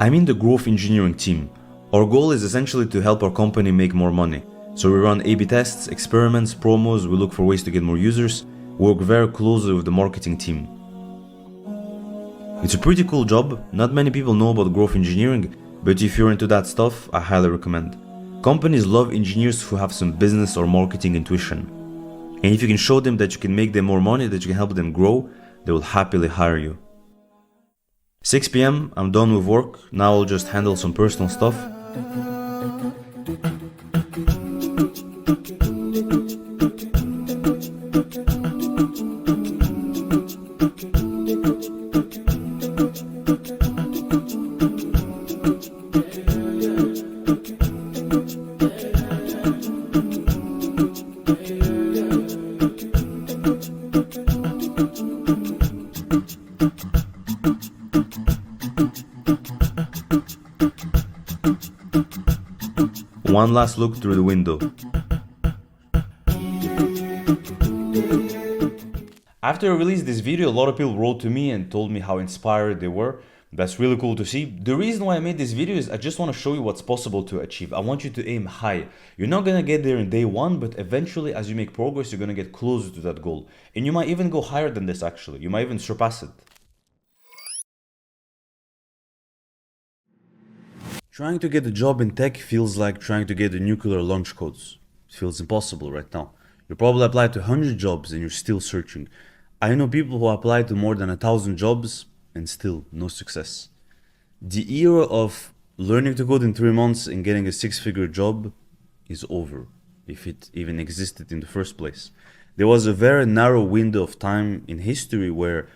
I'm in the growth engineering team. Our goal is essentially to help our company make more money. So we run A/B tests, experiments, promos, we look for ways to get more users, work very closely with the marketing team. It's a pretty cool job. Not many people know about growth engineering, but if you're into that stuff, I highly recommend. Companies love engineers who have some business or marketing intuition. And if you can show them that you can make them more money, that you can help them grow, they will happily hire you. 6 p.m, I'm done with work. Now I'll just handle some personal stuff. One last look through the window. After I released this video, a lot of people wrote to me and told me how inspired they were. That's really cool to see. The reason why I made this video is I just want to show you what's possible to achieve. I want you to aim high. You're not going to get there in day one, but eventually as you make progress, you're going to get closer to that goal. And you might even go higher than this actually. You might even surpass it. Trying to get a job in tech feels like trying to get a nuclear launch codes. It feels impossible right now. You probably applied to 100 jobs and you're still searching. I know people who applied to more than 1,000 jobs and still no success. The era of learning to code in 3 months and getting a 6-figure job is over, if it even existed in the first place. There was a very narrow window of time in history where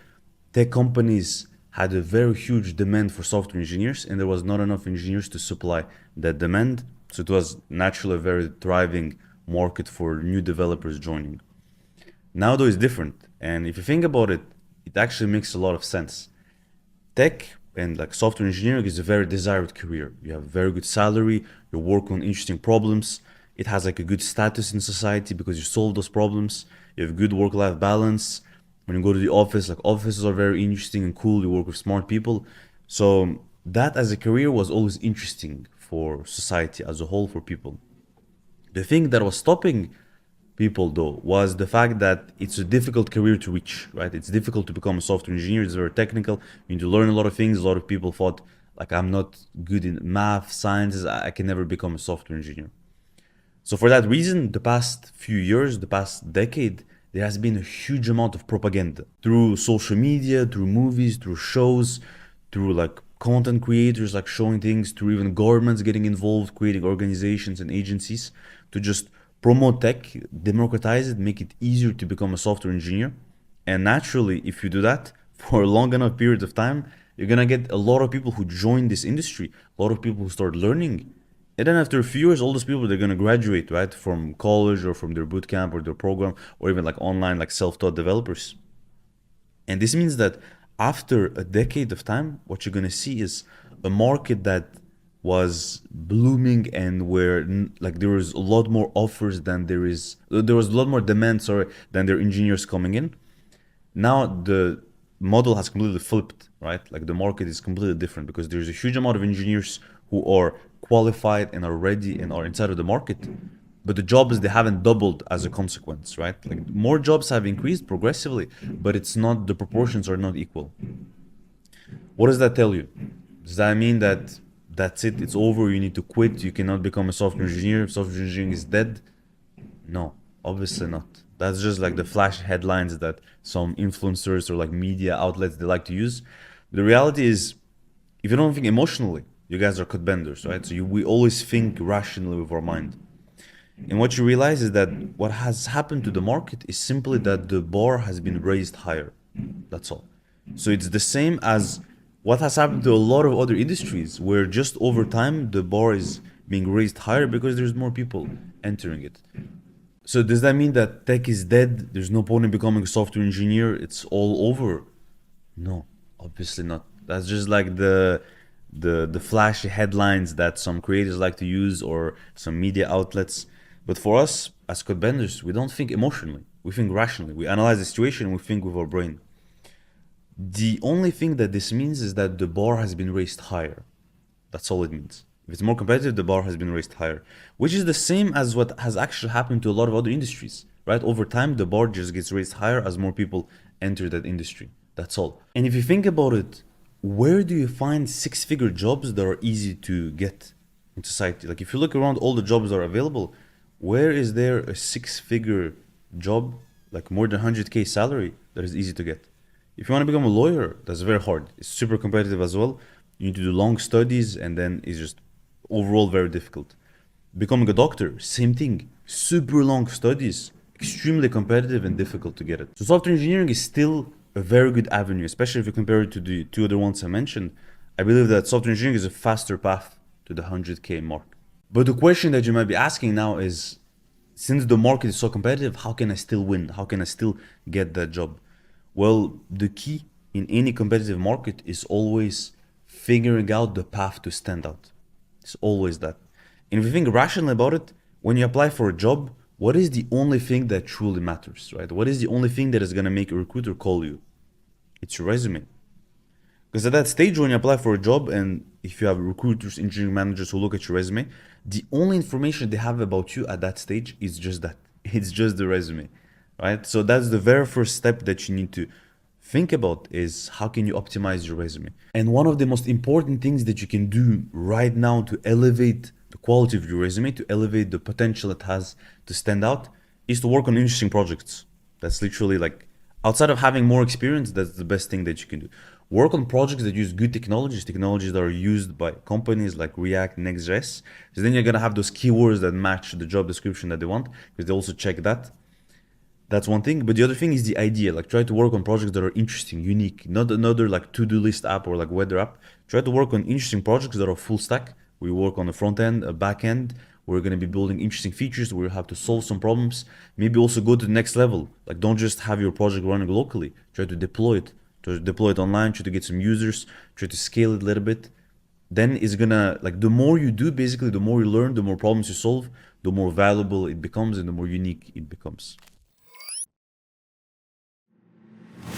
tech companies had a very huge demand for software engineers, and there was not enough engineers to supply that demand. So it was naturally a very thriving market for new developers joining. Now, though, it's different. And if you think about it, it actually makes a lot of sense. Tech and like software engineering is a very desired career. You have a very good salary, you work on interesting problems. It has like a good status in society because you solve those problems. You have good work-life balance. When you go to the office, like offices are very interesting and cool. You work with smart people. So that as a career was always interesting for society as a whole, for people. The thing that was stopping people though was the fact that it's a difficult career to reach, right? It's difficult to become a software engineer. It's very technical. You need to learn a lot of things. A lot of people thought like, I'm not good in math, sciences, I can never become a software engineer. So for that reason, the past few years, the past decade, there has been a huge amount of propaganda through social media, through movies, through shows, through like content creators like showing things, through even governments getting involved, creating organizations and agencies to just promote tech, democratize it, make it easier to become a software engineer. And naturally, if you do that for a long enough period of time, you're gonna get a lot of people who join this industry, a lot of people who start learning. And then after a few years, all those people, they're gonna graduate, right, from college or from their boot camp or their program, or even like online, like self-taught developers. And this means that after a decade of time, what you're gonna see is a market that was blooming and where like there was a lot more offers than there was a lot more demand, sorry, than there are engineers coming in. Now the model has completely flipped, right? Like the market is completely different because there's a huge amount of engineers who are qualified and are ready and are inside of the market, but the jobs, they haven't doubled as a consequence, right? Like more jobs have increased progressively, but it's not, the proportions are not equal. What does that tell you? Does that mean that that's it, it's over, you need to quit, you cannot become a software engineer, software engineering is dead? No, obviously not. That's just like the flash headlines that some influencers or like media outlets, they like to use. The reality is, if you don't think emotionally, you guys are code benders, right? So we always think rationally with our mind. And what you realize is that what has happened to the market is simply that the bar has been raised higher. That's all. So it's the same as what has happened to a lot of other industries where just over time the bar is being raised higher because there's more people entering it. So does that mean that tech is dead? There's no point in becoming a software engineer. It's all over? No, obviously not. That's just like the flashy headlines that some creators like to use or some media outlets. But for us as code benders, we don't think emotionally. We think rationally. We analyze the situation and we think with our brain. The only thing that this means is that the bar has been raised higher. That's all it means. If it's more competitive, the bar has been raised higher, which is the same as what has actually happened to a lot of other industries, right? Over time, the bar just gets raised higher as more people enter that industry. That's all. And if you think about it, where do you find six-figure jobs that are easy to get in society? Like if you look around all the jobs that are available, where is there a six-figure job, like more than 100K salary, that is easy to get? If you want to become a lawyer, that's very hard. It's super competitive as well. You need to do long studies and then it's just overall very difficult. Becoming a doctor, same thing. Super long studies, extremely competitive and difficult to get it. So software engineering is still a very good avenue, especially if you compare it to the two other ones I mentioned. I believe that software engineering is a faster path to the 100K mark. But the question that you might be asking now is, since the market is so competitive, how can I still win? How can I still get that job? Well, the key in any competitive market is always figuring out the path to stand out. It's always that. And if you think rationally about it, when you apply for a job, what is the only thing that truly matters, right? What is the only thing that is going to make a recruiter call you? It's your resume. Because at that stage, when you apply for a job, and if you have recruiters, engineering managers who look at your resume, the only information they have about you at that stage is just that. It's just the resume, right? So that's the very first step that you need to think about, is how can you optimize your resume? And one of the most important things that you can do right now to elevate the quality of your resume, to elevate the potential it has to stand out, is to work on interesting projects. That's literally like, outside of having more experience, that's the best thing that you can do. Work on projects that use good technologies that are used by companies like React, Next.js. So then you're gonna have those keywords that match the job description that they want, because they also check that. That's one thing. But the other thing is the idea. Like try to work on projects that are interesting, unique, not another like to-do list app or like weather app. Try to work on interesting projects that are full stack. We work on the front end, a back end. We're going to be building interesting features. We have to solve some problems. Maybe also go to the next level. Like don't just have your project running locally. Try to deploy it. Try to deploy it online. Try to get some users. Try to scale it a little bit. Then it's gonna, like, the more you do, basically, the more you learn, the more problems you solve, the more valuable it becomes and the more unique it becomes.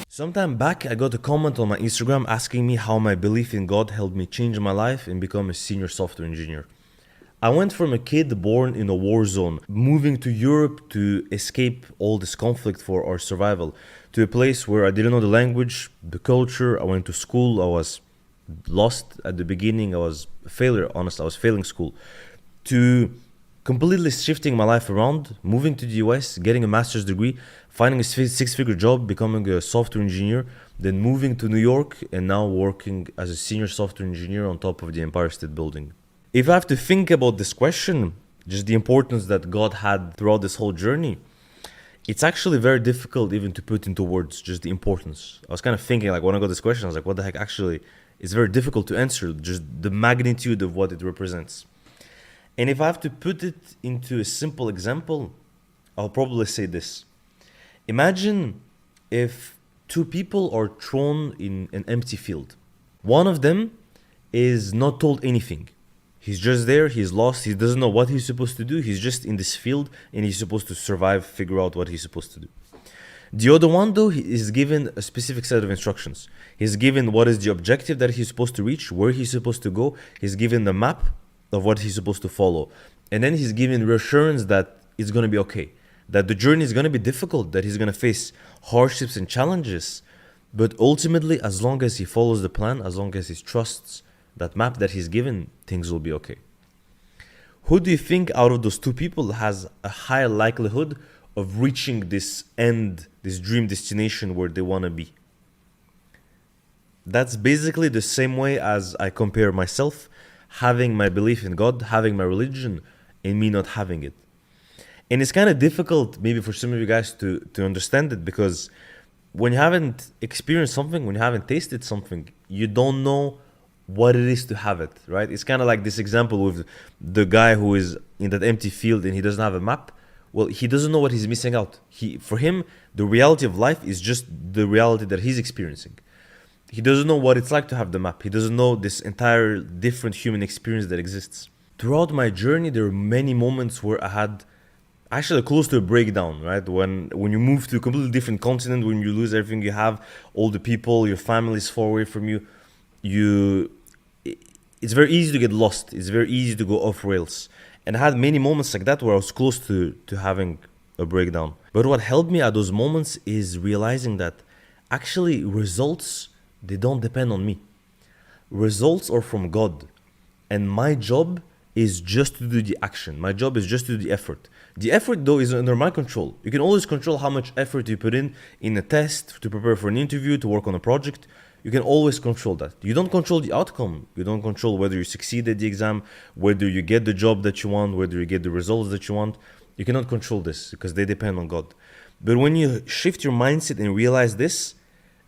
Sometime back, I got a comment on my Instagram asking me how my belief in God helped me change my life and become a senior software engineer. I went from a kid born in a war zone, moving to Europe to escape all this conflict for our survival, to a place where I didn't know the language, the culture. I went to school, I was lost at the beginning, I was a failure, honestly, I was failing school, to completely shifting my life around, moving to the US, getting a master's degree, finding a six-figure job, becoming a software engineer, then moving to New York and now working as a senior software engineer on top of the Empire State Building. If I have to think about this question, just the importance that God had throughout this whole journey, it's actually very difficult even to put into words, just the importance. I was kind of thinking, like, when I got this question, I was like, what the heck, actually, it's very difficult to answer, just the magnitude of what it represents. And if I have to put it into a simple example, I'll probably say this. Imagine if two people are thrown in an empty field. One of them is not told anything. He's just there, he's lost, he doesn't know what he's supposed to do, he's just in this field and he's supposed to survive, figure out what he's supposed to do. The other one, though, he is given a specific set of instructions. He's given what is the objective that he's supposed to reach, where he's supposed to go. He's given the map of what he's supposed to follow. And then he's given reassurance that it's going to be okay, that the journey is going to be difficult, that he's going to face hardships and challenges. But ultimately, as long as he follows the plan, as long as he trusts that map that he's given, things will be okay. Who do you think out of those two people has a higher likelihood of reaching this end, this dream destination where they want to be? That's basically the same way as I compare myself having my belief in God, having my religion, and me not having it. And it's kind of difficult maybe for some of you guys to understand it, because when you haven't experienced something, when you haven't tasted something, you don't know what it is to have it, right? It's kind of like this example with the guy who is in that empty field and he doesn't have a map. Well, he doesn't know what he's missing out. For him, the reality of life is just the reality that he's experiencing. He doesn't know what it's like to have the map. He doesn't know this entire different human experience that exists. Throughout my journey, there were many moments where I had actually close to a breakdown, right? When you move to a completely different continent, when you lose everything you have, all the people, your family is far away from you, it's very easy to get lost. It's very easy to go off rails. And I had many moments like that where I was close to having a breakdown. But what helped me at those moments is realizing that actually results, they don't depend on me. Results are from God. And my job is just to do the action. My job is just to do the effort. The effort, though, is under my control. You can always control how much effort you put in a test, to prepare for an interview, to work on a project. You can always control that. You don't control the outcome. You don't control whether you succeed at the exam, whether you get the job that you want, whether you get the results that you want. You cannot control this because they depend on God. But when you shift your mindset and realize this,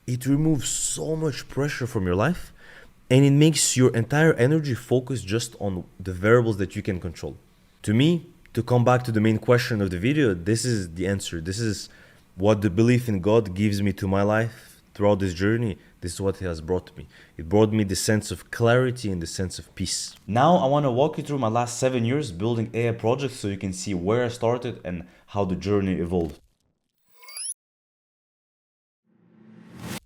it removes so much pressure from your life, and it makes your entire energy focus just on the variables that you can control. To me, to come back to the main question of the video, this is the answer. This is what the belief in God gives me to my life throughout this journey. This is what it has brought me. It brought me the sense of clarity and the sense of peace. Now I want to walk you through my last 7 years building AI projects so you can see where I started and how the journey evolved.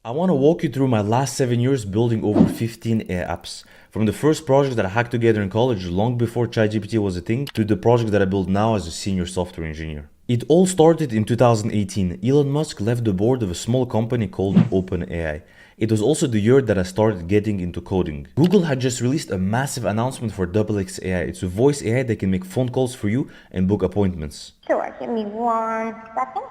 I want to walk you through my last 7 years building over 15 AI apps. From the first project that I hacked together in college long before ChatGPT was a thing, to the project that I build now as a senior software engineer. It all started in 2018. Elon Musk left the board of a small company called OpenAI. It was also the year that I started getting into coding. Google had just released a massive announcement for XX AI. It's a voice AI that can make phone calls for you and book appointments. Sure, give me 1 second.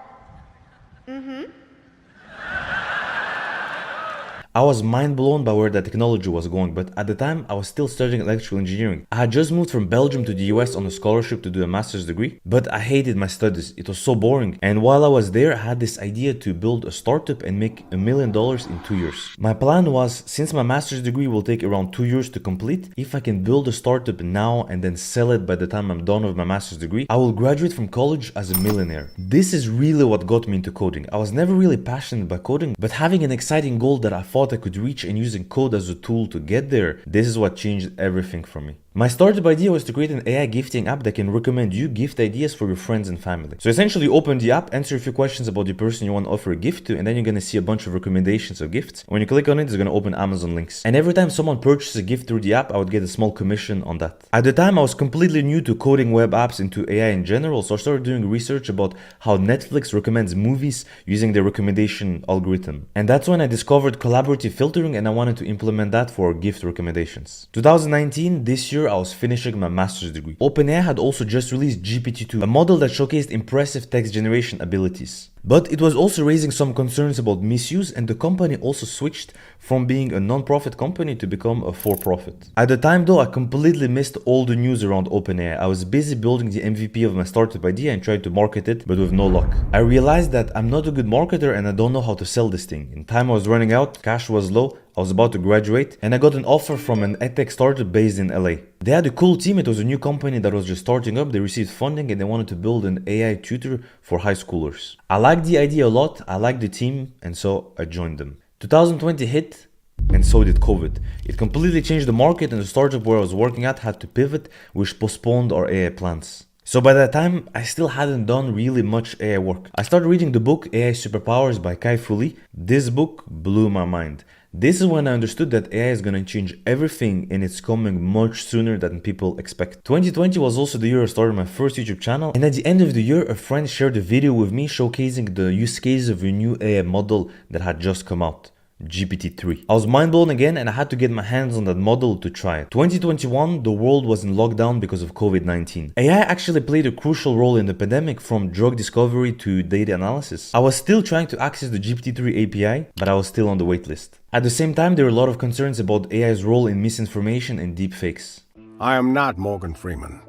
I was mind blown by where the technology was going, but at the time I was still studying electrical engineering. I had just moved from Belgium to the US on a scholarship to do a master's degree, but I hated my studies. It was so boring. And while I was there, I had this idea to build a startup and make $1 million in 2 years. My plan was, since my master's degree will take around 2 years to complete, if I can build a startup now and then sell it by the time I'm done with my master's degree, I will graduate from college as a millionaire. This is really what got me into coding. I was never really passionate by coding, but having an exciting goal that I thought I could reach and using code as a tool to get there, this is what changed everything for me. My startup idea was to create an AI gifting app that can recommend you gift ideas for your friends and family. So essentially, you open the app, answer a few questions about the person you want to offer a gift to, and then you're going to see a bunch of recommendations of gifts. When you click on it, it's going to open Amazon links. And every time someone purchases a gift through the app, I would get a small commission on that. At the time, I was completely new to coding web apps and to AI in general, so I started doing research about how Netflix recommends movies using their recommendation algorithm. And that's when I discovered collaborative filtering, and I wanted to implement that for gift recommendations. 2019, this year, I was finishing my master's degree. OpenAI had also just released GPT-2, a model that showcased impressive text generation abilities. But it was also raising some concerns about misuse, and the company also switched from being a non-profit company to become a for-profit. At the time though, I completely missed all the news around OpenAI. I was busy building the MVP of my startup idea and trying to market it, but with no luck. I realized that I'm not a good marketer and I don't know how to sell this thing. In time I was running out, cash was low, I was about to graduate, and I got an offer from an edtech startup based in LA. They had a cool team. It was a new company that was just starting up. They received funding and they wanted to build an AI tutor for high schoolers. I liked the idea a lot, I liked the team, and so I joined them. 2020 hit, and so did COVID. It completely changed the market, and the startup where I was working at had to pivot, which postponed our AI plans. So by that time, I still hadn't done really much AI work. I started reading the book AI Superpowers by Kai-Fu Lee. This book blew my mind. This is when I understood that AI is gonna change everything, and it's coming much sooner than people expect. 2020 was also the year I started my first YouTube channel, and at the end of the year, a friend shared a video with me showcasing the use case of a new AI model that had just come out. GPT-3. I was mind blown again, and I had to get my hands on that model to try it. 2021, the world was in lockdown because of COVID-19. AI actually played a crucial role in the pandemic, from drug discovery to data analysis. I was still trying to access the GPT-3 API, but I was still on the waitlist. At the same time, there were a lot of concerns about AI's role in misinformation and deepfakes. I am not Morgan Freeman,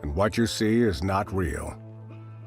and what you see is not real.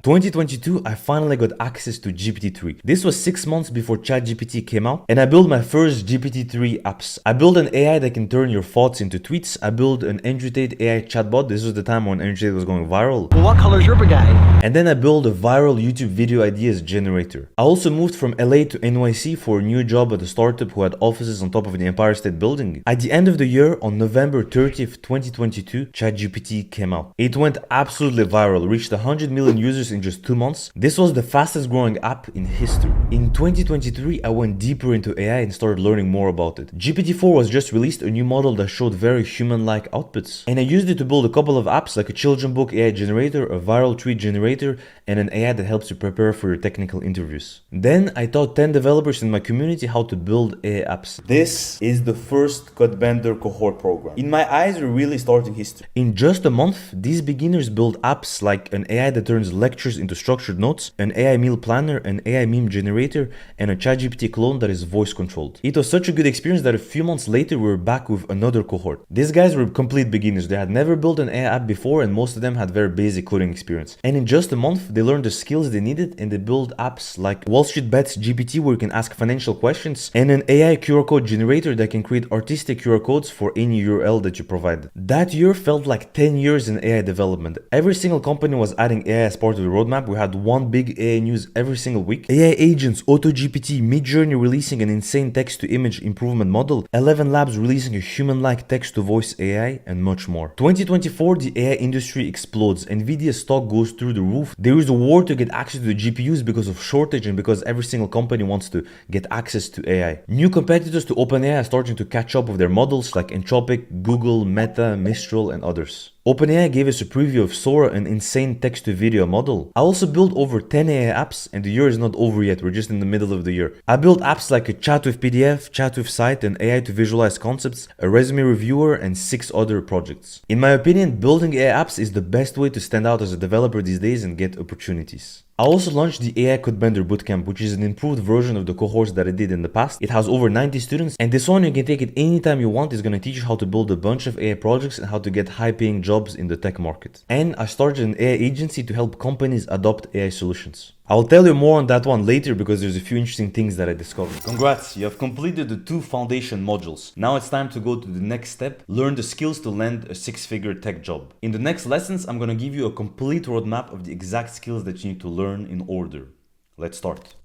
2022, I finally got access to GPT-3. This was 6 months before ChatGPT came out, and I built my first GPT-3 apps. I built an AI that can turn your thoughts into tweets. I built an Andrew Tate AI chatbot. This was the time when Andrew Tate was going viral. Well, what color is your brigade? And then I built a viral YouTube video ideas generator. I also moved from LA to NYC for a new job at a startup who had offices on top of the Empire State Building. At the end of the year, on November 30th, 2022, ChatGPT came out. It went absolutely viral, reached 100 million users in just 2 months. This was the fastest growing app in history. In 2023, I went deeper into AI and started learning more about it. GPT-4 was just released, a new model that showed very human-like outputs. And I used it to build a couple of apps like a children book AI generator, a viral tweet generator, and an AI that helps you prepare for your technical interviews. Then I taught 10 developers in my community how to build AI apps. This is the first Codebender cohort program. In my eyes, we're really starting history. In just a month, these beginners build apps like an AI that turns lectures into structured notes, an AI meal planner, an AI meme generator, and a ChatGPT clone that is voice controlled. It was such a good experience that a few months later we were back with another cohort. These guys were complete beginners. They had never built an AI app before, and most of them had very basic coding experience. And in just a month, they learned the skills they needed, and they built apps like Wall Street Bets GPT, where you can ask financial questions, and an AI QR code generator that can create artistic QR codes for any URL that you provide. That year felt like 10 years in AI development. Every single company was adding AI as part of the roadmap. We had one big AI news every single week. AI agents, AutoGPT, Midjourney releasing an insane text-to-image improvement model, 11 Labs releasing a human-like text-to-voice AI, and much more. 2024, the AI industry explodes. Nvidia's stock goes through the roof. There is a war to get access to the GPUs because of shortage and because every single company wants to get access to AI. New competitors to OpenAI are starting to catch up with their models like Anthropic, Google, Meta, Mistral, and others. OpenAI gave us a preview of Sora, an insane text-to-video model. I also built over 10 AI apps, and the year is not over yet, we're just in the middle of the year. I built apps like a chat with PDF, chat with site, an AI to visualize concepts, a resume reviewer, and 6 other projects. In my opinion, building AI apps is the best way to stand out as a developer these days and get opportunities. I also launched the AI Codebender Bootcamp, which is an improved version of the cohorts that I did in the past. It has over 90 students, and this one you can take it anytime you want. It's going to teach you how to build a bunch of AI projects and how to get high-paying jobs in the tech market. And I started an AI agency to help companies adopt AI solutions. I'll tell you more on that one later because there's a few interesting things that I discovered. Congrats, you have completed the 2 foundation modules. Now it's time to go to the next step, learn the skills to land a 6-figure tech job. In the next lessons, I'm gonna give you a complete roadmap of the exact skills that you need to learn in order. Let's start.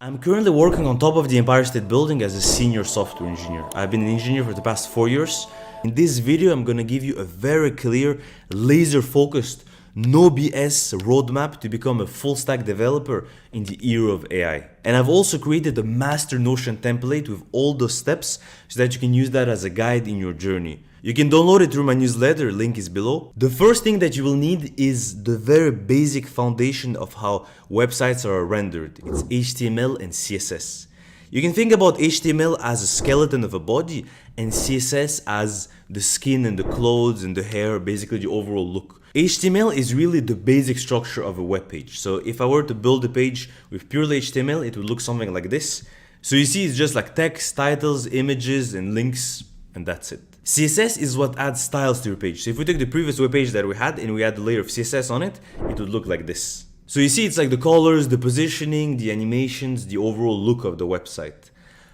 I'm currently working on top of the Empire State Building as a senior software engineer. I've been an engineer for the past 4 years. In this video, I'm gonna give you a very clear, laser-focused, no BS roadmap to become a full-stack developer in the era of AI. And I've also created a master Notion template with all those steps so that you can use that as a guide in your journey. You can download it through my newsletter, link is below. The first thing that you will need is the very basic foundation of how websites are rendered. It's HTML and CSS. You can think about HTML as a skeleton of a body and CSS as the skin and the clothes and the hair, basically the overall look. HTML is really the basic structure of a web page. So if I were to build a page with purely HTML, it would look something like this. So you see it's just like text, titles, images, and links, and that's it. CSS is what adds styles to your page. So if we took the previous web page that we had and we add a layer of CSS on it, it would look like this. So you see it's like the colors, the positioning, the animations, the overall look of the website.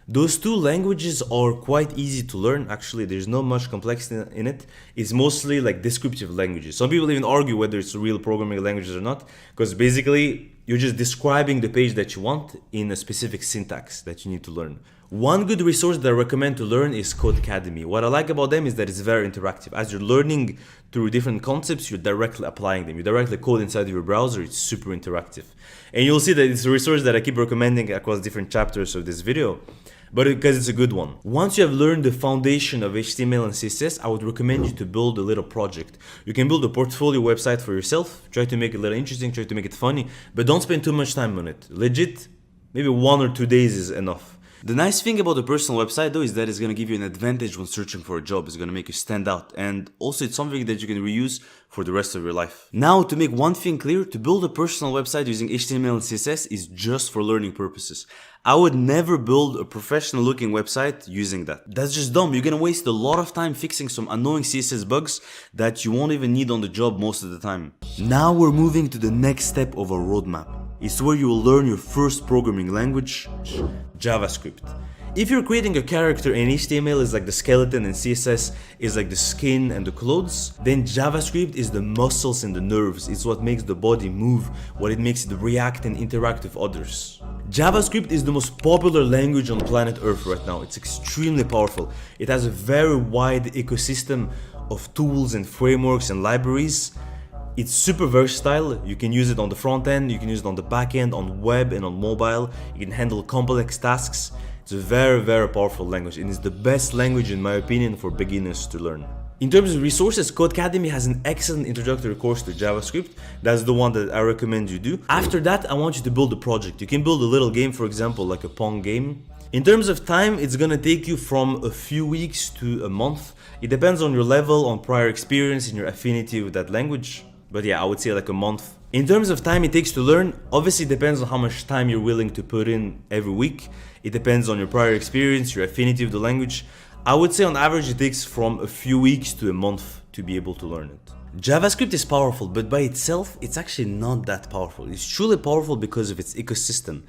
Those 2 languages are quite easy to learn. Actually, there's not much complexity in it. It's mostly like descriptive languages. Some people even argue whether it's real programming languages or not, because basically you're just describing the page that you want in a specific syntax that you need to learn. One good resource that I recommend to learn is Codecademy. What I like about them is that it's very interactive. As you're learning through different concepts, you're directly applying them. You directly code inside of your browser. It's super interactive. And you'll see that it's a resource that I keep recommending across different chapters of this video, but because it's a good one. Once you have learned the foundation of HTML and CSS, I would recommend you to build a little project. You can build a portfolio website for yourself, try to make it a little interesting, try to make it funny, but don't spend too much time on it. Legit, maybe 1 or 2 days is enough. The nice thing about a personal website though is that it's going to give you an advantage when searching for a job. It's going to make you stand out, and also it's something that you can reuse for the rest of your life. Now, to make one thing clear, to build a personal website using HTML and CSS is just for learning purposes. I would never build a professional looking website using that. That's just dumb. You're going to waste a lot of time fixing some annoying CSS bugs that you won't even need on the job most of the time. Now we're moving to the next step of our roadmap. It's where you will learn your first programming language, JavaScript. If you're creating a character and HTML is like the skeleton and CSS is like the skin and the clothes, then JavaScript is the muscles and the nerves. It's what makes the body move, what it makes it react and interact with others. JavaScript is the most popular language on planet Earth right now. It's extremely powerful. It has a very wide ecosystem of tools and frameworks and libraries. It's super versatile. You can use it on the front end, you can use it on the back end, on web and on mobile. You can handle complex tasks. It's a very, very powerful language, and it's the best language in my opinion for beginners to learn. In terms of resources, Codecademy has an excellent introductory course to JavaScript. That's the one that I recommend you do. After that, I want you to build a project. You can build a little game, for example, like a Pong game. In terms of time, it's gonna take you from a few weeks to a month. It depends on your level, on prior experience, and your affinity with that language. But yeah, I would say like a month. In terms of time it takes to learn, obviously it depends on how much time you're willing to put in every week. It depends on your prior experience, your affinity with the language. I would say on average it takes from a few weeks to a month to be able to learn it. JavaScript is powerful, but by itself, it's actually not that powerful. It's truly powerful because of its ecosystem.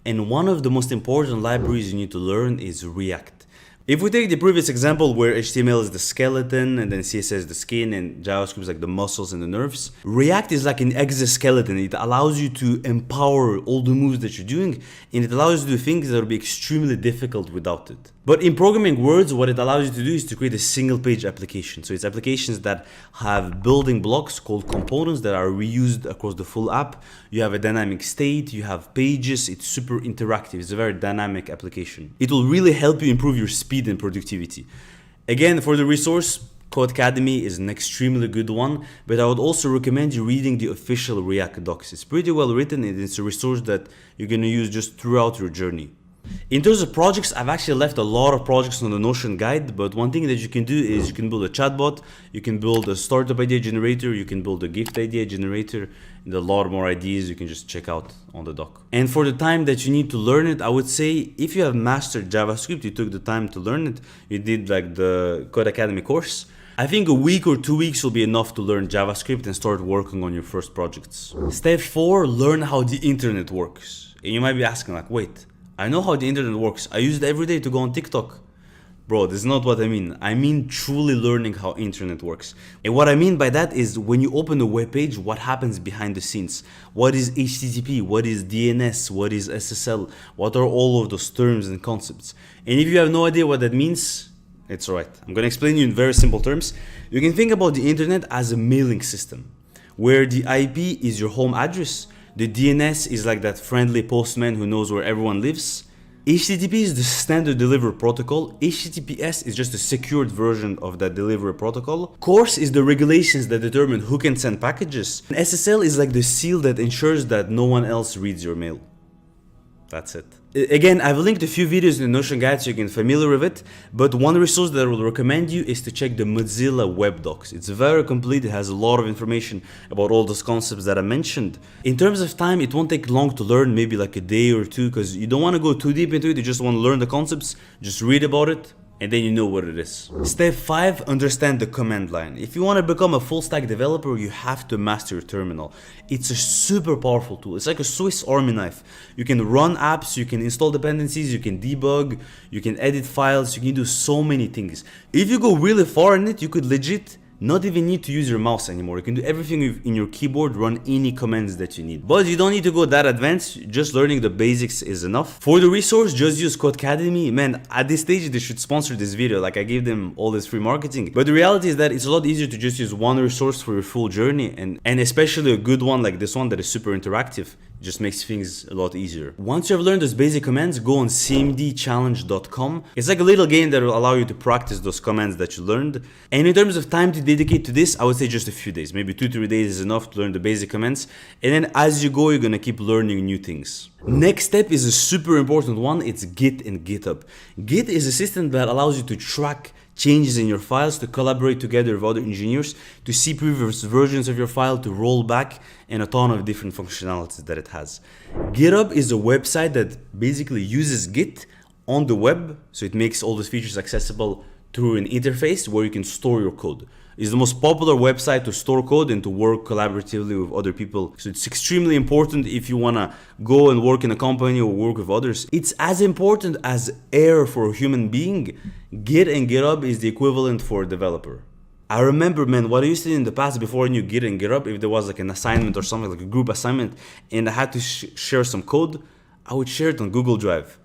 And one of the most important libraries you need to learn is React. If we take the previous example where HTML is the skeleton and then CSS is the skin and JavaScript is like the muscles and the nerves, React is like an exoskeleton. It allows you to empower all the moves that you're doing, and it allows you to do things that will be extremely difficult without it. But in programming words, what it allows you to do is to create a single page application. So it's applications that have building blocks called components that are reused across the full app. You have a dynamic state, you have pages, it's super interactive. It's a very dynamic application. It will really help you improve your speed and productivity. Again, for the resource, Codecademy is an extremely good one, but I would also recommend you reading the official React docs. It's pretty well written and it's a resource that you're going to use just throughout your journey. In terms of projects, I've actually left a lot of projects on the Notion guide, but one thing that you can do is you can build a chatbot, you can build a startup idea generator, you can build a gift idea generator, and a lot more ideas you can just check out on the doc. And for the time that you need to learn it, I would say if you have mastered JavaScript, you took the time to learn it, you did like the Code Academy course, I think a week or 2 weeks will be enough to learn JavaScript and start working on your first projects. Step 4, learn how the internet works. And you might be asking like, wait, I know how the internet works. I use it every day to go on TikTok. Bro, this is not what I mean. I mean truly learning how internet works. And what I mean by that is when you open a web page, what happens behind the scenes? What is HTTP? What is DNS? What is SSL? What are all of those terms and concepts? And if you have no idea what that means, it's alright. I'm gonna explain you in very simple terms. You can think about the internet as a mailing system, where the IP is your home address, the DNS is like that friendly postman who knows where everyone lives. HTTP is the standard delivery protocol. HTTPS is just a secured version of that delivery protocol. CORS is the regulations that determine who can send packages. And SSL is like the seal that ensures that no one else reads your mail. That's it. Again, I've linked a few videos in the Notion guide so you can familiar with it, but one resource that I will recommend you is to check the Mozilla web docs. It's very complete, it has a lot of information about all those concepts that I mentioned. In terms of time, it won't take long to learn, maybe like a day or two, because you don't want to go too deep into it, you just want to learn the concepts, just read about it, and then you know what it is. Step 5, understand the command line. If you want to become a full stack developer, you have to master your terminal. It's a super powerful tool. It's like a Swiss Army knife. You can run apps, you can install dependencies, you can debug, you can edit files, you can do so many things. If you go really far in it, you could legit not even need to use your mouse anymore. You can do everything in your keyboard, run any commands that you need. But you don't need to go that advanced, just learning the basics is enough. For the resource, just use Code Academy. Man, at this stage, they should sponsor this video, like I gave them all this free marketing. But the reality is that it's a lot easier to just use one resource for your full journey, and especially a good one like this one that is super interactive. Just makes things a lot easier. Once you have learned those basic commands, go on cmdchallenge.com. It's like a little game that will allow you to practice those commands that you learned. And in terms of time to dedicate to this, I would say just a few days. Maybe 2-3 days is enough to learn the basic commands. And then as you go, you're gonna keep learning new things. Next step is a super important one. It's Git and GitHub. Git is a system that allows you to track changes in your files, to collaborate together with other engineers, to see previous versions of your file, to roll back, and a ton of different functionalities that it has. GitHub is a website that basically uses Git on the web, so it makes all those features accessible through an interface where you can store your code. It's the most popular website to store code and to work collaboratively with other people. So it's extremely important if you wanna go and work in a company or work with others. It's as important as air for a human being. Git and GitHub is the equivalent for a developer. I remember, man, what I used to do in the past before I knew Git and GitHub, if there was like an assignment or something, like a group assignment, and I had to share some code, I would share it on Google Drive.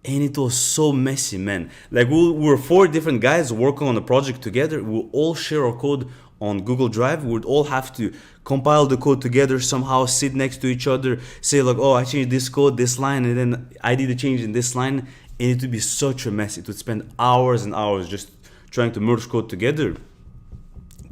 And it was so messy, man. Like we were 4 different guys working on a project together. We would all share our code on Google Drive. We would all have to compile the code together, somehow sit next to each other, say like, oh, I changed this code, this line, and then I did a change in this line. And it would be such a mess. It would spend hours and hours just trying to merge code together.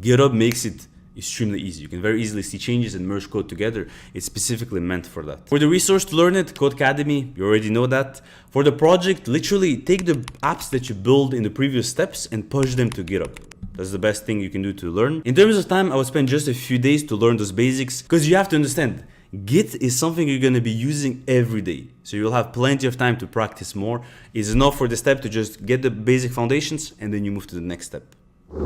GitHub makes it extremely easy. You can very easily see changes and merge code together. It's specifically meant for that. For the resource to learn it, Code Academy, you already know that. For the project, literally take the apps that you build in the previous steps and push them to GitHub. That's the best thing you can do to learn. In terms of time, I would spend just a few days to learn those basics, because you have to understand, Git is something you're going to be using every day. So you'll have plenty of time to practice more. It's enough for the step to just get the basic foundations and then you move to the next step.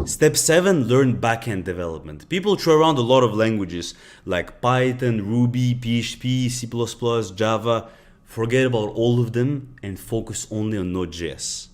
Step 7, learn backend development. People throw around a lot of languages like Python, Ruby, PHP, C++, Java. Forget about all of them and focus only on Node.js.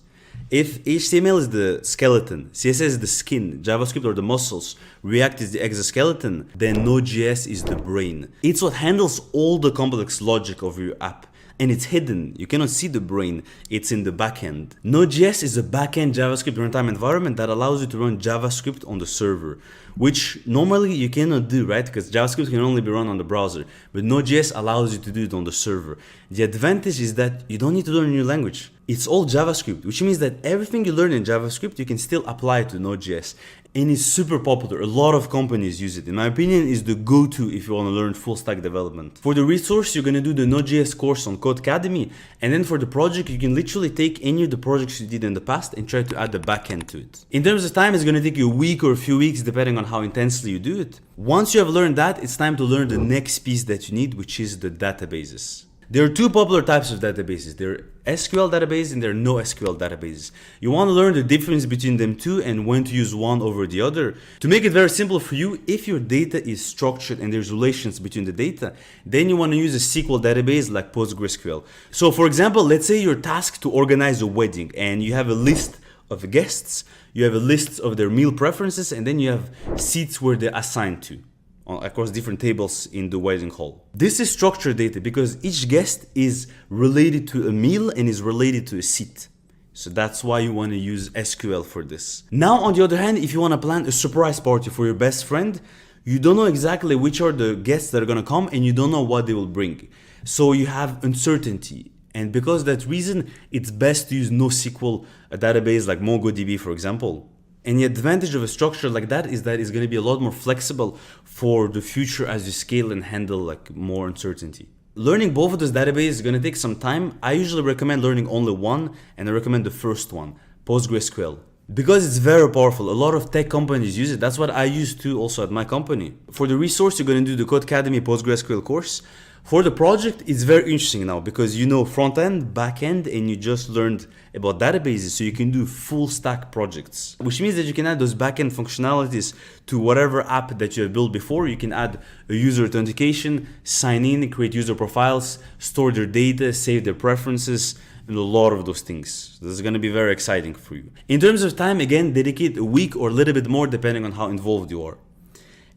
If HTML is the skeleton, CSS is the skin, JavaScript are the muscles, React is the exoskeleton, then Node.js is the brain. It's what handles all the complex logic of your app. And it's hidden. You cannot see the brain. It's in the backend. Node.js is a backend JavaScript runtime environment that allows you to run JavaScript on the server, which normally you cannot do, right? Because JavaScript can only be run on the browser, but Node.js allows you to do it on the server. The advantage is that you don't need to learn a new language. It's all JavaScript, which means that everything you learn in JavaScript, you can still apply to Node.js. And it's super popular. A lot of companies use it. In my opinion, it's the go-to if you want to learn full stack development. For the resource, you're going to do the Node.js course on Codecademy. And then for the project, you can literally take any of the projects you did in the past and try to add the backend to it. In terms of time, it's going to take you a week or a few weeks, depending on how intensely you do it. Once you have learned that, it's time to learn the next piece that you need, which is the databases. There are two popular types of databases. There are SQL databases and there are NoSQL databases. You want to learn the difference between them two and when to use one over the other. To make it very simple for you, if your data is structured and there's relations between the data, then you want to use a SQL database like PostgreSQL. So for example, let's say you're tasked to organize a wedding and you have a list of guests, you have a list of their meal preferences, and then you have seats where they're assigned to across different tables in the wedding hall. This is structured data because each guest is related to a meal and is related to a seat. So that's why you want to use SQL for this. Now, on the other hand, if you want to plan a surprise party for your best friend, you don't know exactly which are the guests that are going to come and you don't know what they will bring. So you have uncertainty. And because of that reason, it's best to use NoSQL, a database like MongoDB, for example. And the advantage of a structure like that is that it's going to be a lot more flexible for the future as you scale and handle like more uncertainty. Learning both of those databases is going to take some time. I usually recommend learning only one, and I recommend the first one, PostgreSQL. Because it's very powerful. A lot of tech companies use it. That's what I use too also at my company. For the resource, you're going to do the Codecademy PostgreSQL course. For the project, it's very interesting now because you know front end, back end, and you just learned about databases, so you can do full stack projects, which means that you can add those back end functionalities to whatever app that you have built before. You can add a user authentication, sign in, create user profiles, store their data, save their preferences, and a lot of those things. This is going to be very exciting for you. In terms of time, again, dedicate a week or a little bit more depending on how involved you are.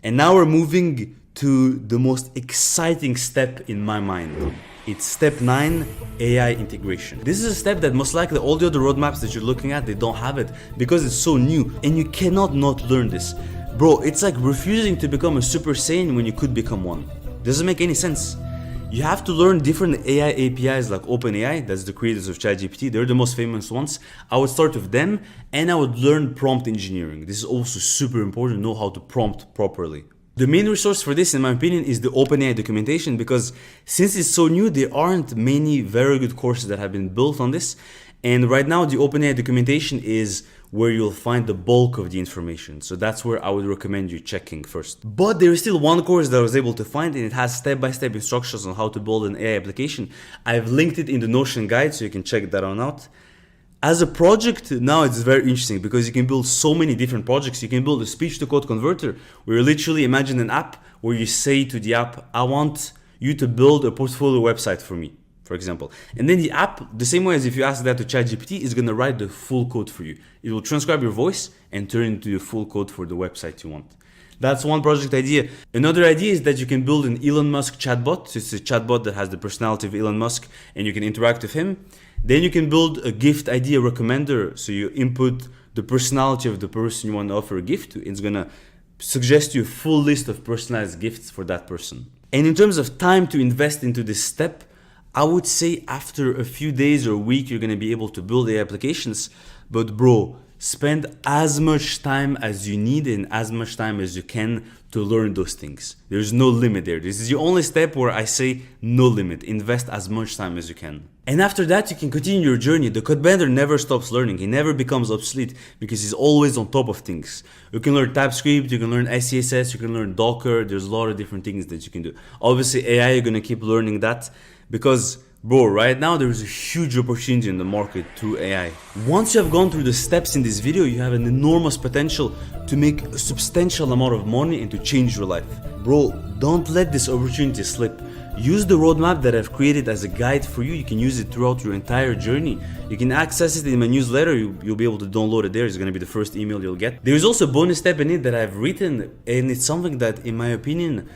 And now we're moving to the most exciting step in my mind. It's step 9, AI integration. This is a step that most likely all the other roadmaps that you're looking at, they don't have it because it's so new and you cannot not learn this. Bro, it's like refusing to become a Super Saiyan when you could become one. Doesn't make any sense. You have to learn different AI APIs like OpenAI, that's the creators of ChatGPT, they're the most famous ones. I would start with them and I would learn prompt engineering. This is also super important, know how to prompt properly. The main resource for this, in my opinion, is the OpenAI documentation because since it's so new, there aren't many very good courses that have been built on this. And right now, the OpenAI documentation is where you'll find the bulk of the information. So that's where I would recommend you checking first. But there is still one course that I was able to find and it has step-by-step instructions on how to build an AI application. I've linked it in the Notion guide so you can check that one out. As a project, now it's very interesting because you can build so many different projects. You can build a speech-to-code converter where you literally imagine an app where you say to the app, I want you to build a portfolio website for me, for example. And then the app, the same way as if you ask that to ChatGPT, is going to write the full code for you. It will transcribe your voice and turn it into the full code for the website you want. That's one project idea. Another idea is that you can build an Elon Musk chatbot. So it's a chatbot that has the personality of Elon Musk and you can interact with him. Then you can build a gift idea recommender. So you input the personality of the person you want to offer a gift to. It's going to suggest you a full list of personalized gifts for that person. And in terms of time to invest into this step, I would say after a few days or a week, you're going to be able to build the applications. But bro, spend as much time as you need and as much time as you can to learn those things. There's no limit there. This is the only step where I say no limit. Invest as much time as you can. And after that, you can continue your journey. The codebender never stops learning. He never becomes obsolete because he's always on top of things. You can learn TypeScript, you can learn SCSS, you can learn Docker. There's a lot of different things that you can do. Obviously, AI, you're going to keep learning that because bro, right now there is a huge opportunity in the market through AI. Once you have gone through the steps in this video, you have an enormous potential to make a substantial amount of money and to change your life. Bro, don't let this opportunity slip. Use the roadmap that I've created as a guide for you. You can use it throughout your entire journey. You can access it in my newsletter. You'll be able to download it there. It's going to be the first email you'll get. There's also a bonus step in it that I've written, and it's something that, in my opinion,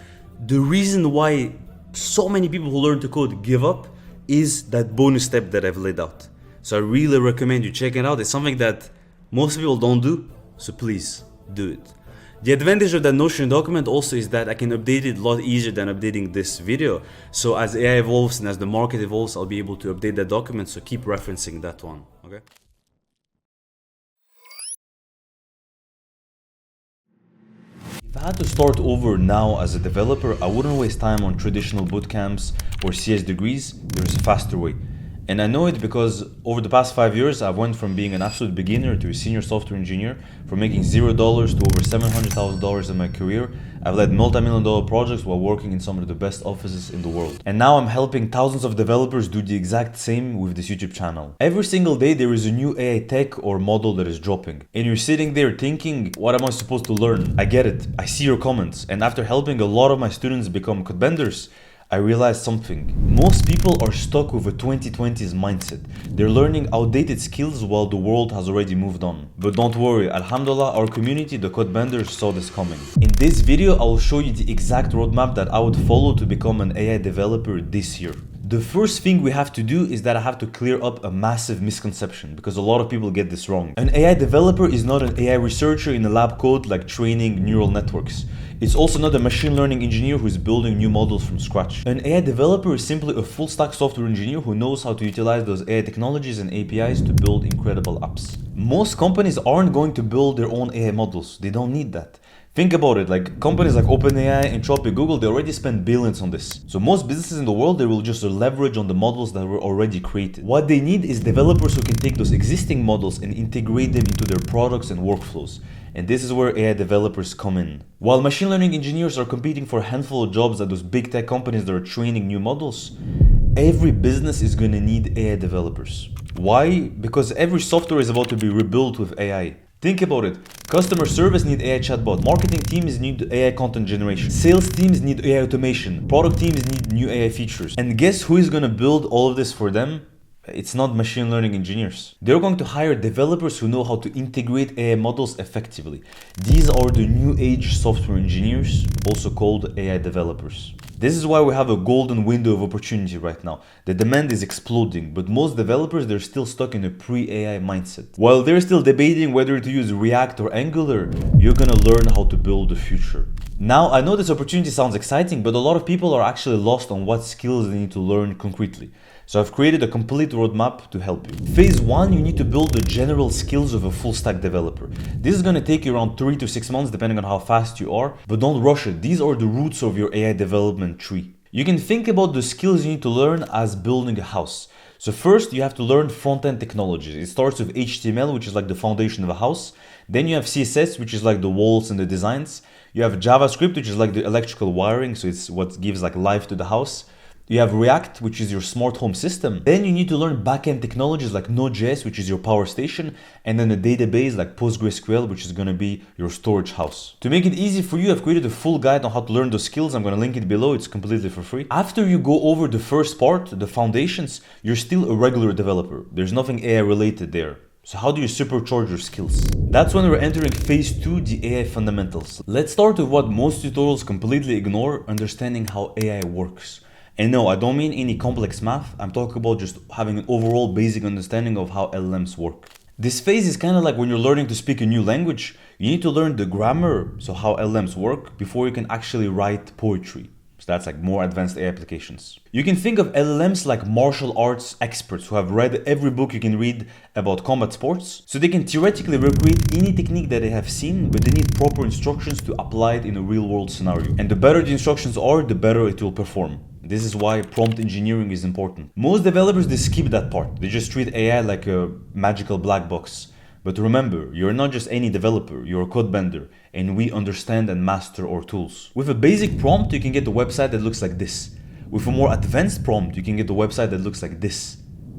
the reason why so many people who learn to code give up is that bonus step that I've laid out. So I really recommend you check it out. It's something that most people don't do, so please do it. The advantage of that Notion document also is that I can update it a lot easier than updating this video. So as AI evolves and as the market evolves, I'll be able to update that document, so keep referencing that one, okay? If I had to start over now as a developer, I wouldn't waste time on traditional bootcamps or CS degrees. There's a faster way. And I know it because over the past 5 years, I've went from being an absolute beginner to a senior software engineer, from making $0 to over $700,000 in my career. I've led multi-million-dollar projects while working in some of the best offices in the world. And now I'm helping thousands of developers do the exact same with this YouTube channel. Every single day there is a new AI tech or model that is dropping. And you're sitting there thinking, what am I supposed to learn? I get it. I see your comments. And after helping a lot of my students become code benders, I realized something. Most people are stuck with a 2020s mindset. They're learning outdated skills while the world has already moved on. But don't worry, alhamdulillah, our community, the code benders, saw this coming. In this video, I will show you the exact roadmap that I would follow to become an AI developer this year. The first thing we have to do is that I have to clear up a massive misconception, because a lot of people get this wrong. An AI developer is not an AI researcher in a lab code like training neural networks. It's also not a machine learning engineer who is building new models from scratch. An AI developer is simply a full stack software engineer who knows how to utilize those AI technologies and APIs to build incredible apps. Most companies aren't going to build their own AI models. They don't need that. Think about it, like companies like OpenAI, Anthropic, Google, they already spend billions on this. So most businesses in the world, they will just leverage on the models that were already created. What they need is developers who can take those existing models and integrate them into their products and workflows. And this is where AI developers come in. While machine learning engineers are competing for a handful of jobs at those big tech companies that are training new models, every business is going to need AI developers. Why? Because every software is about to be rebuilt with AI. Think about it. Customer service need AI chatbot. Marketing teams need AI content generation. Sales teams need AI automation. Product teams need new AI features. And guess who is going to build all of this for them? It's not machine learning engineers. They're going to hire developers who know how to integrate AI models effectively. These are the new age software engineers, also called AI developers. This is why we have a golden window of opportunity right now. The demand is exploding, but most developers, they're still stuck in a pre-AI mindset. While they're still debating whether to use React or Angular, you're gonna learn how to build the future. Now, I know this opportunity sounds exciting, but a lot of people are actually lost on what skills they need to learn concretely. So I've created a complete roadmap to help you. Phase 1, you need to build the general skills of a full stack developer. This is going to take you around 3 to 6 months depending on how fast you are, but don't rush it. These are the roots of your AI development tree. You can think about the skills you need to learn as building a house. So first, you have to learn front-end technologies. It starts with HTML, which is like the foundation of a house. Then you have CSS, which is like the walls and the designs. You have JavaScript, which is like the electrical wiring, so it's what gives like life to the house. You have React, which is your smart home system. Then you need to learn backend technologies like Node.js, which is your power station, and then a database like PostgreSQL, which is going to be your storage house. To make it easy for you, I've created a full guide on how to learn those skills. I'm going to link it below. It's completely for free. After you go over the first part, the foundations, you're still a regular developer. There's nothing AI related there. So how do you supercharge your skills? That's when we're entering phase 2, the AI fundamentals. Let's start with what most tutorials completely ignore, understanding how AI works. And no, I don't mean any complex math. I'm talking about just having an overall basic understanding of how LLMs work. This phase is kind of like when you're learning to speak a new language. You need to learn the grammar, so how LLMs work, before you can actually write poetry. So that's like more advanced AI applications. You can think of LLMs like martial arts experts who have read every book you can read about combat sports. So they can theoretically recreate any technique that they have seen, but they need proper instructions to apply it in a real world scenario. And the better the instructions are, the better it will perform. This is why prompt engineering is important. Most developers, they skip that part. They just treat AI like a magical black box. But remember, you're not just any developer, you're a code bender, and we understand and master our tools. With a basic prompt, you can get a website that looks like this. With a more advanced prompt, you can get a website that looks like this.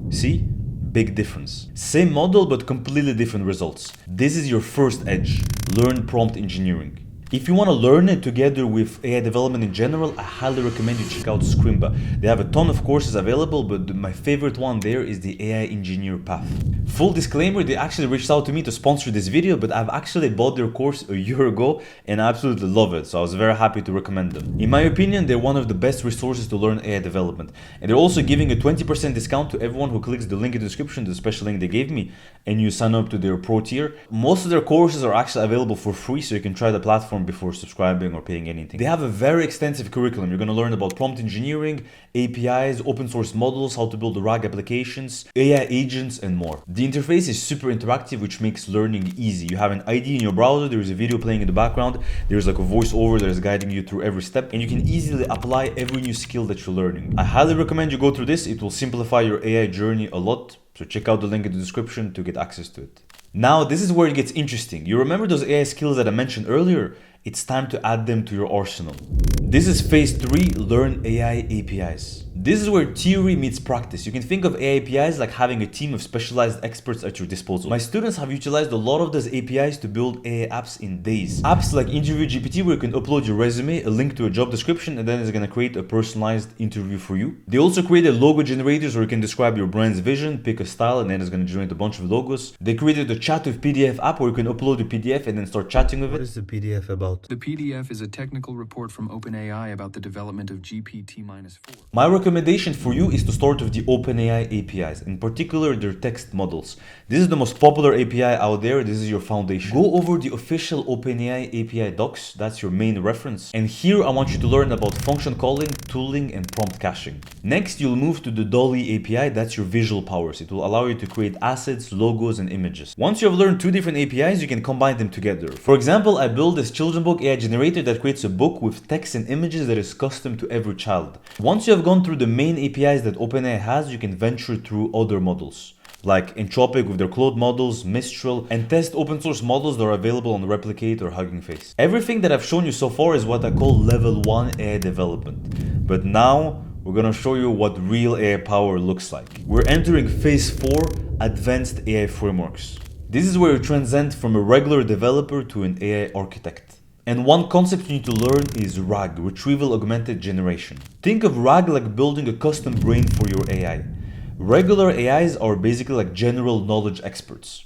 See? Big difference. Same model, but completely different results. This is your first edge. Learn prompt engineering. If you want to learn it together with AI development in general, I highly recommend you check out Scrimba. They have a ton of courses available, but my favorite one there is the AI engineer path. Full disclaimer, they actually reached out to me to sponsor this video, but I've actually bought their course a year ago and I absolutely love it, so I was very happy to recommend them. In my opinion, they're one of the best resources to learn AI development, and they're also giving a 20% discount to everyone who clicks the link in the description, the special link they gave me, and you sign up to their pro tier. Most of their courses are actually available for free, so you can try the platform before subscribing or paying anything. They have a very extensive curriculum. You're going to learn about prompt engineering, APIs, open source models, how to build RAG applications, AI agents, and more. The interface is super interactive, which makes learning easy. You have an ID in your browser, there is a video playing in the background, there's like a voiceover that is guiding you through every step, and you can easily apply every new skill that you're learning. I highly recommend you go through this. It will simplify your AI journey a lot, so check out the link in the description to get access to it. Now, this is where it gets interesting. You remember those AI skills that I mentioned earlier? It's time to add them to your arsenal. This is phase 3, learn AI APIs. This is where theory meets practice. You can think of AI APIs like having a team of specialized experts at your disposal. My students have utilized a lot of those APIs to build AI apps in days. Apps like Interview GPT, where you can upload your resume, a link to a job description, and then it's going to create a personalized interview for you. They also created logo generators where you can describe your brand's vision, pick a style, and then it's going to generate a bunch of logos. They created a chat with PDF app where you can upload a PDF and then start chatting with it. What is the PDF about? The PDF is a technical report from OpenAI about the development of GPT-4. My recommendation for you is to start with the OpenAI APIs, in particular their text models. This is the most popular API out there. This is your foundation. Go over the official OpenAI API docs. That's your main reference. And here I want you to learn about function calling, tooling, and prompt caching. Next, you'll move to the DALL-E API. That's your visual powers. It will allow you to create assets, logos, and images. Once you have learned 2 different APIs, you can combine them together. For example, I built this children's book AI generator that creates a book with text and images that is custom to every child. Once you have gone through the main APIs that OpenAI has, you can venture through other models like Entropic with their Claude models, Mistral, and test open source models that are available on Replicate or Hugging Face. Everything that I've shown you so far is what I call level 1 AI development. But now we're gonna show you what real AI power looks like. We're entering phase 4, advanced AI frameworks. This is where you transcend from a regular developer to an AI architect. And one concept you need to learn is RAG, Retrieval Augmented Generation. Think of RAG like building a custom brain for your AI. Regular AIs are basically like general knowledge experts.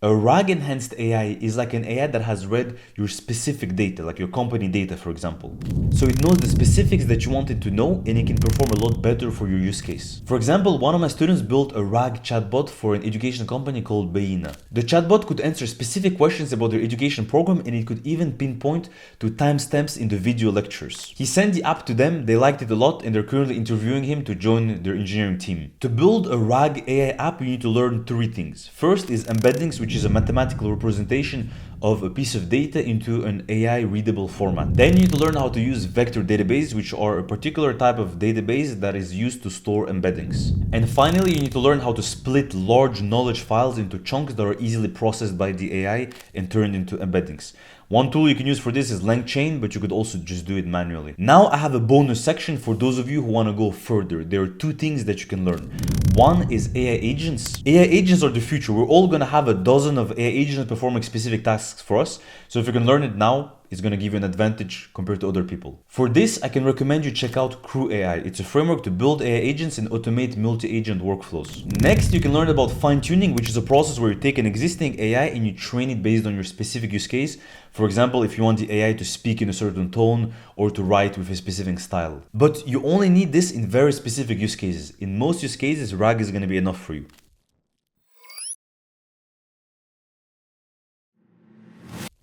A RAG enhanced AI is like an AI that has read your specific data, like your company data, for example. So it knows the specifics that you wanted to know and it can perform a lot better for your use case. For example, one of my students built a RAG chatbot for an education company called Baina. The chatbot could answer specific questions about their education program and it could even pinpoint to timestamps in the video lectures. He sent the app to them, they liked it a lot, and they're currently interviewing him to join their engineering team. To build a RAG AI app, you need to learn 3 things. First is embeddings, which is a mathematical representation of a piece of data into an AI readable format. Then you need to learn how to use vector database, which are a particular type of database that is used to store embeddings. And finally, you need to learn how to split large knowledge files into chunks that are easily processed by the AI and turned into embeddings. One tool you can use for this is LangChain, but you could also just do it manually. Now I have a bonus section for those of you who want to go further. There are 2 things that you can learn. One is AI agents. AI agents are the future. We're all going to have a dozen of AI agents performing specific tasks for us. So if you can learn it now, it's going to give you an advantage compared to other people. For this, I can recommend you check out Crew AI. It's a framework to build AI agents and automate multi-agent workflows. Next, you can learn about fine-tuning, which is a process where you take an existing AI and you train it based on your specific use case. For example, if you want the AI to speak in a certain tone or to write with a specific style. But you only need this in very specific use cases. In most use cases, RAG is going to be enough for you.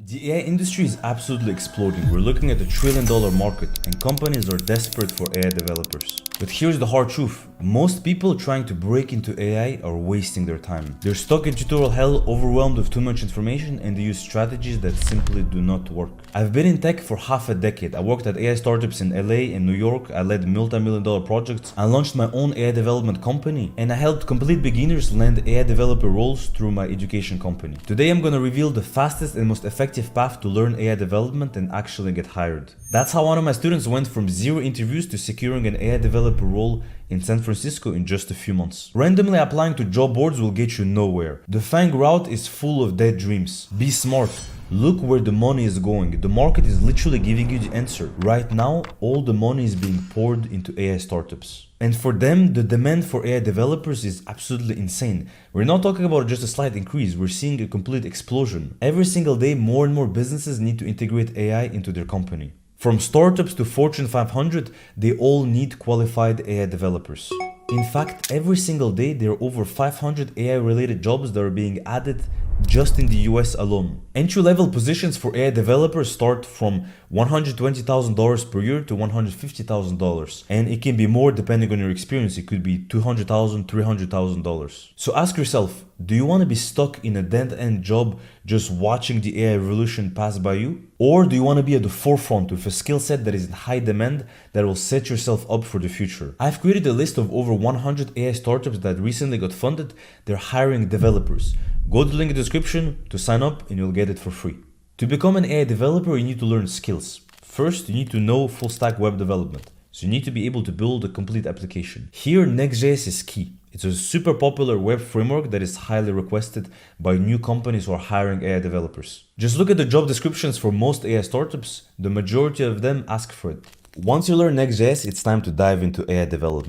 The AI industry is absolutely exploding. We're looking at a $1 trillion market and companies are desperate for AI developers. But here's the hard truth. Most people trying to break into AI are wasting their time. They're stuck in tutorial hell, overwhelmed with too much information, and they use strategies that simply do not work. I've been in tech for half a decade. I worked at AI startups in LA and New York. I led multi-million-dollar projects. I launched my own AI development company, and I helped complete beginners land AI developer roles through my education company. Today I'm gonna reveal the fastest and most effective path to learn AI development and actually get hired. That's how one of my students went from 0 interviews to securing an AI developer role in San Francisco in just a few months. Randomly applying to job boards will get you nowhere. The FANG route is full of dead dreams. Be smart. Look where the money is going. The market is literally giving you the answer. Right now, all the money is being poured into AI startups. And for them, the demand for AI developers is absolutely insane. We're not talking about just a slight increase, we're seeing a complete explosion. Every single day, more and more businesses need to integrate AI into their company. From startups to Fortune 500, they all need qualified AI developers. In fact, every single day, there are over 500 AI-related jobs that are being added just in the US alone. Entry-level positions for AI developers start from $120,000 per year to $150,000, and it can be more depending on your experience. It could be $200,000, $300,000. So ask yourself, do you want to be stuck in a dead-end job just watching the AI revolution pass by you? Or do you want to be at the forefront with a skill set that is in high demand that will set yourself up for the future? I've created a list of over 100 AI startups that recently got funded. They're hiring developers. Go to the link in the description to sign up and you'll get it for free. To become an AI developer, you need to learn skills. First, you need to know full stack web development. So you need to be able to build a complete application. Here, Next.js is key. It's a super popular web framework that is highly requested by new companies who are hiring AI developers. Just look at the job descriptions for most AI startups. The majority of them ask for it. Once you learn Next.js, it's time to dive into AI development.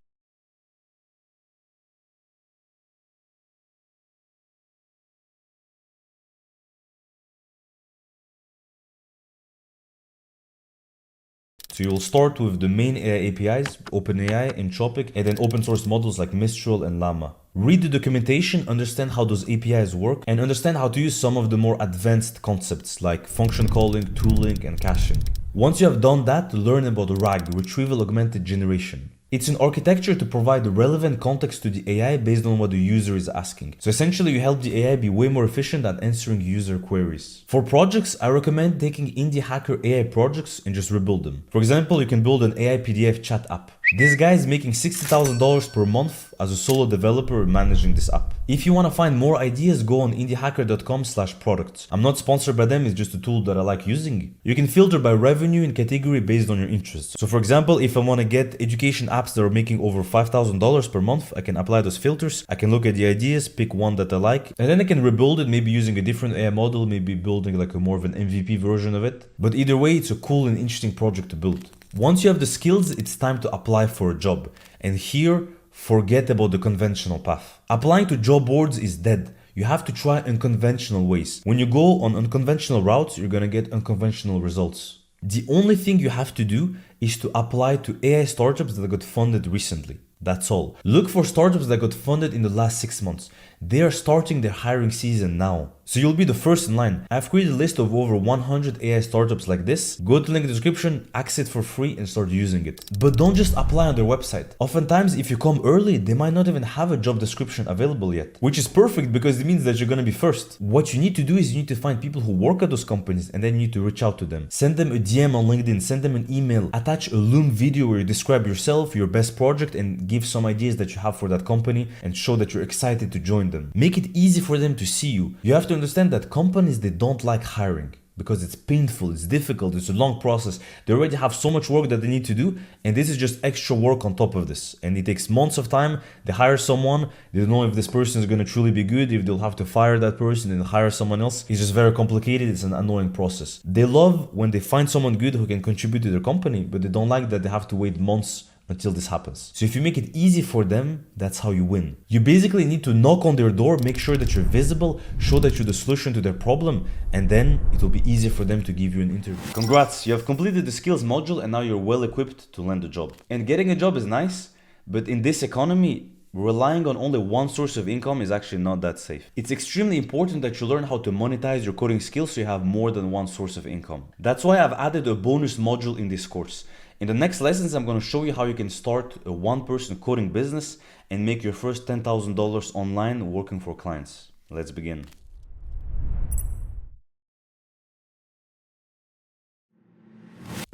So you'll start with the main AI APIs, OpenAI, Anthropic, and then open source models like Mistral and Llama. Read the documentation, understand how those APIs work, and understand how to use some of the more advanced concepts like function calling, tooling, and caching. Once you have done that, learn about RAG, Retrieval Augmented Generation. It's an architecture to provide relevant context to the AI based on what the user is asking. So essentially, you help the AI be way more efficient at answering user queries. For projects, I recommend taking indie hacker AI projects and just rebuild them. For example, you can build an AI PDF chat app. This guy is making $60,000 per month as a solo developer managing this app. If you want to find more ideas, go on indiehacker.com/products. I'm not sponsored by them, it's just a tool that I like using. You can filter by revenue and category based on your interests. So for example, if I want to get education apps that are making over $5,000 per month, I can apply those filters. I can look at the ideas, pick one that I like, and then I can rebuild it, maybe using a different AI model, maybe building like a more of an MVP version of it. But either way, it's a cool and interesting project to build. Once you have the skills, it's time to apply for a job. And here, forget about the conventional path. Applying to job boards is dead. You have to try unconventional ways. When you go on unconventional routes, you're gonna get unconventional results. The only thing you have to do is to apply to AI startups that got funded recently. That's all. Look for startups that got funded in the last 6 months. They are starting their hiring season now. So you'll be the first in line. I've created a list of over 100 AI startups like this. Go to the link in the description, access it for free and start using it. But don't just apply on their website. Oftentimes, if you come early, they might not even have a job description available yet, which is perfect because it means that you're gonna be first. What you need to do is you need to find people who work at those companies and then you need to reach out to them. Send them a DM on LinkedIn, send them an email, attach a Loom video where you describe yourself, your best project, and give some ideas that you have for that company and show that you're excited to join them. Make it easy for them to see you. You have to understand that companies, they don't like hiring because it's painful, it's difficult, it's a long process. They already have so much work that they need to do, and this is just extra work on top of this. And it takes months of time. They hire someone, they don't know if this person is going to truly be good, if they'll have to fire that person and hire someone else. It's just very complicated, it's an annoying process. They love when they find someone good who can contribute to their company, but they don't like that they have to wait months until this happens. So if you make it easy for them, that's how you win. You basically need to knock on their door, make sure that you're visible, show that you're the solution to their problem, and then it will be easier for them to give you an interview. Congrats, you have completed the skills module and now you're well equipped to land a job. And getting a job is nice, but in this economy, relying on only one source of income is actually not that safe. It's extremely important that you learn how to monetize your coding skills so you have more than one source of income. That's why I've added a bonus module in this course. In the next lessons, I'm going to show you how you can start a one-person coding business and make your first $10,000 online working for clients. Let's begin.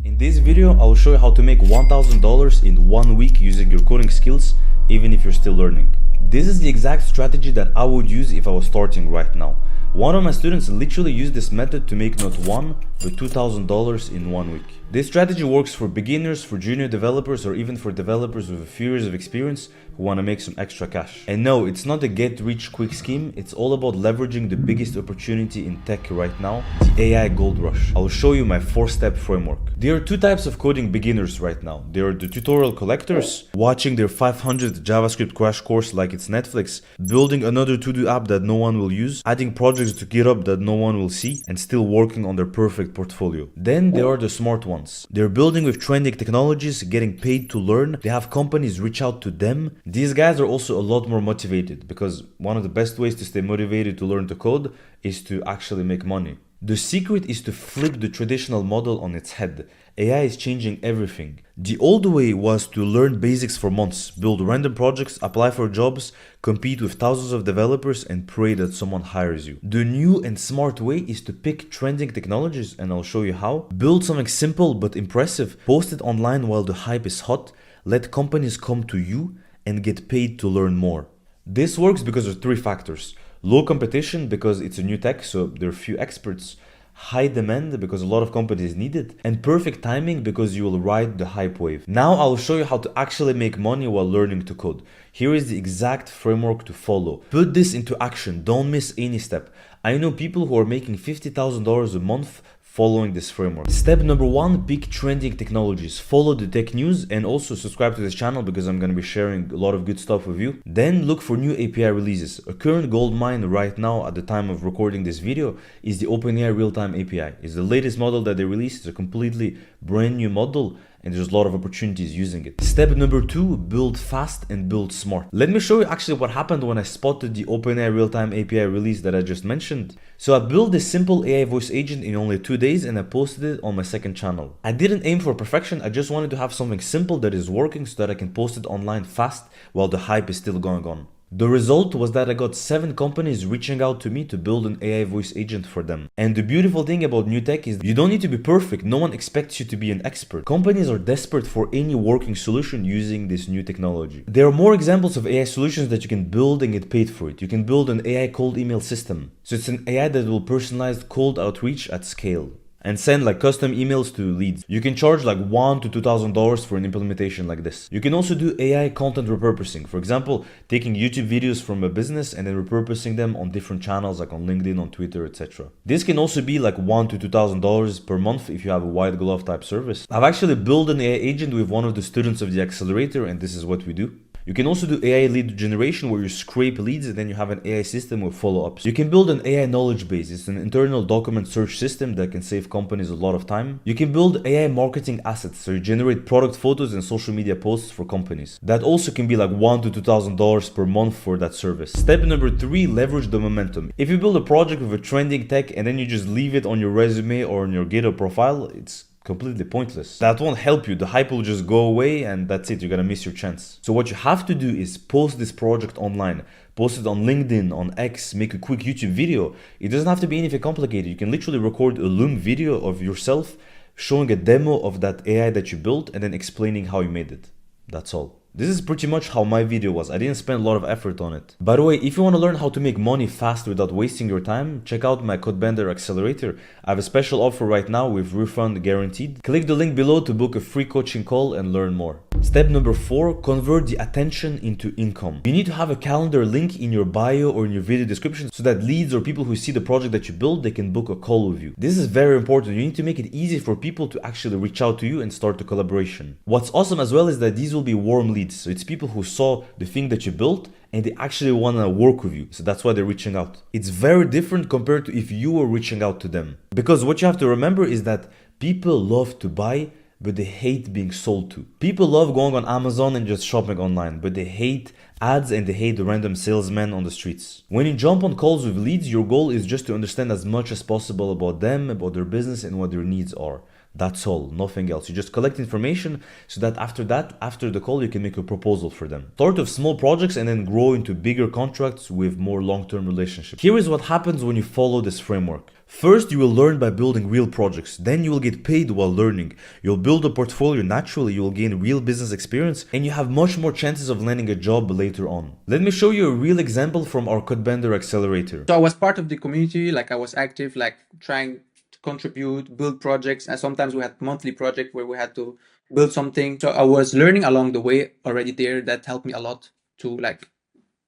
In this video, I'll show you how to make $1,000 in 1 week using your coding skills, even if you're still learning. This is the exact strategy that I would use if I was starting right now. One of my students literally used this method to make not $1, but $2,000 in 1 week. This strategy works for beginners, for junior developers, or even for developers with a few years of experience who want to make some extra cash. And no, it's not a get-rich-quick scheme, it's all about leveraging the biggest opportunity in tech right now, the AI gold rush. I'll show you my 4-step framework. There are two types of coding beginners right now. There are the tutorial collectors, watching their 500 JavaScript crash course like it's Netflix, building another to-do app that no one will use, adding projects to GitHub that no one will see, and still working on their perfect portfolio. Then there are the smart ones. They're building with trending technologies, getting paid to learn. They have companies reach out to them. These guys are also a lot more motivated, because one of the best ways to stay motivated to learn to code is to actually make money. The secret is to flip the traditional model on its head. AI is changing everything. The old way was to learn basics for months, build random projects, apply for jobs, compete with thousands of developers, and pray that someone hires you. The new and smart way is to pick trending technologies, and I'll show you how. Build something simple but impressive, post it online while the hype is hot, let companies come to you, and get paid to learn more. This works because of 3 factors. Low competition, because it's a new tech, so there are few experts. High demand, because a lot of companies need it. And perfect timing, because you will ride the hype wave. Now I'll show you how to actually make money while learning to code. Here is the exact framework to follow. Put this into action, don't miss any step. I know people who are making $50,000 a month following this framework. Step number 1, pick trending technologies. Follow the tech news and also subscribe to this channel because I'm going to be sharing a lot of good stuff with you. Then look for new API releases. A current gold mine right now at the time of recording this video is the OpenAI real-time API. It's the latest model that they released. It's a completely brand new model, and there's a lot of opportunities using it. Step number 2, build fast and build smart. Let me show you actually what happened when I spotted the OpenAI real-time API release that I just mentioned. So I built this simple AI voice agent in only 2 days and I posted it on my second channel. I didn't aim for perfection, I just wanted to have something simple that is working so that I can post it online fast while the hype is still going on. The result was that I got 7 companies reaching out to me to build an AI voice agent for them. And the beautiful thing about new tech is you don't need to be perfect, no one expects you to be an expert. Companies are desperate for any working solution using this new technology. There are more examples of AI solutions that you can build and get paid for it. You can build an AI cold email system. So it's an AI that will personalize cold outreach at scale and send like custom emails to leads. You can charge like $1,000 to $2,000 for an implementation like this. You can also do AI content repurposing. For example, taking YouTube videos from a business and then repurposing them on different channels like on LinkedIn, on Twitter, etc. This can also be like $1,000 to $2,000 per month if you have a white glove type service. I've actually built an AI agent with one of the students of the accelerator, and this is what we do. You can also do AI lead generation where you scrape leads and then you have an AI system with follow-ups. You can build an AI knowledge base. It's an internal document search system that can save companies a lot of time. You can build AI marketing assets, so you generate product photos and social media posts for companies. That also can be like $1,000 to $2,000 per month for that service. Step number 3, leverage the momentum. If you build a project with a trending tech and then you just leave it on your resume or on your GitHub profile, it's completely pointless. That won't help you. The hype will just go away and that's it. You're gonna miss your chance. So what you have to do is post this project online. Post it on LinkedIn, on X, make a quick YouTube video. It doesn't have to be anything complicated. You can literally record a Loom video of yourself showing a demo of that AI that you built and then explaining how you made it. That's all. This is pretty much how my video was. I didn't spend a lot of effort on it. By the way, if you want to learn how to make money fast without wasting your time, check out my Codebender Accelerator. I have a special offer right now with refund guaranteed. Click the link below to book a free coaching call and learn more. Step number 4, convert the attention into income. You need to have a calendar link in your bio or in your video description so that leads or people who see the project that you build, they can book a call with you. This is very important. You need to make it easy for people to actually reach out to you and start a collaboration. What's awesome as well is that these will be warm leads. So it's people who saw the thing that you built and they actually want to work with you. So that's why they're reaching out. It's very different compared to if you were reaching out to them. Because what you have to remember is that people love to buy, but they hate being sold to. People love going on Amazon and just shopping online, but they hate ads and they hate the random salesmen on the streets. When you jump on calls with leads, your goal is just to understand as much as possible about them, about their business and what their needs are. That's all, nothing else. You just collect information so that, after the call, you can make a proposal for them. Start with small projects and then grow into bigger contracts with more long-term relationships. Here is what happens when you follow this framework. First, you will learn by building real projects. Then you will get paid while learning. You'll build a portfolio naturally, you will gain real business experience, and you have much more chances of landing a job later on. Let me show you a real example from our Codebender Accelerator. So I was part of the community, like I was active, like trying to contribute, build projects, and sometimes we had monthly project where we had to build something. So I was learning along the way already there. That helped me a lot to like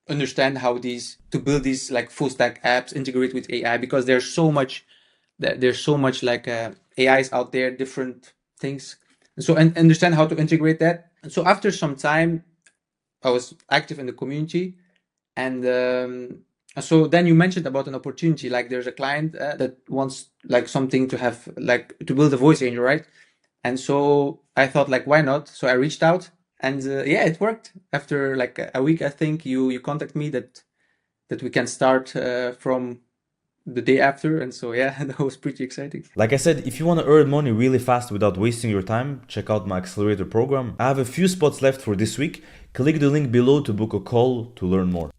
understand how to build these like full stack apps, integrate with AI, because there's so much like AIs out there, different things. And understand how to integrate that. And so after some time, I was active in the community, and so then you mentioned about an opportunity, like there's a client that wants like something to have like to build a voice angel, right? And so I thought like, why not? So I reached out, and yeah, it worked. After like a week, I think you contact me that we can start from the day after, and so yeah, that was pretty exciting. Like I said, if you want to earn money really fast without wasting your time, check out my accelerator program. I have a few spots left for this week. Click the link below to book a call to learn more.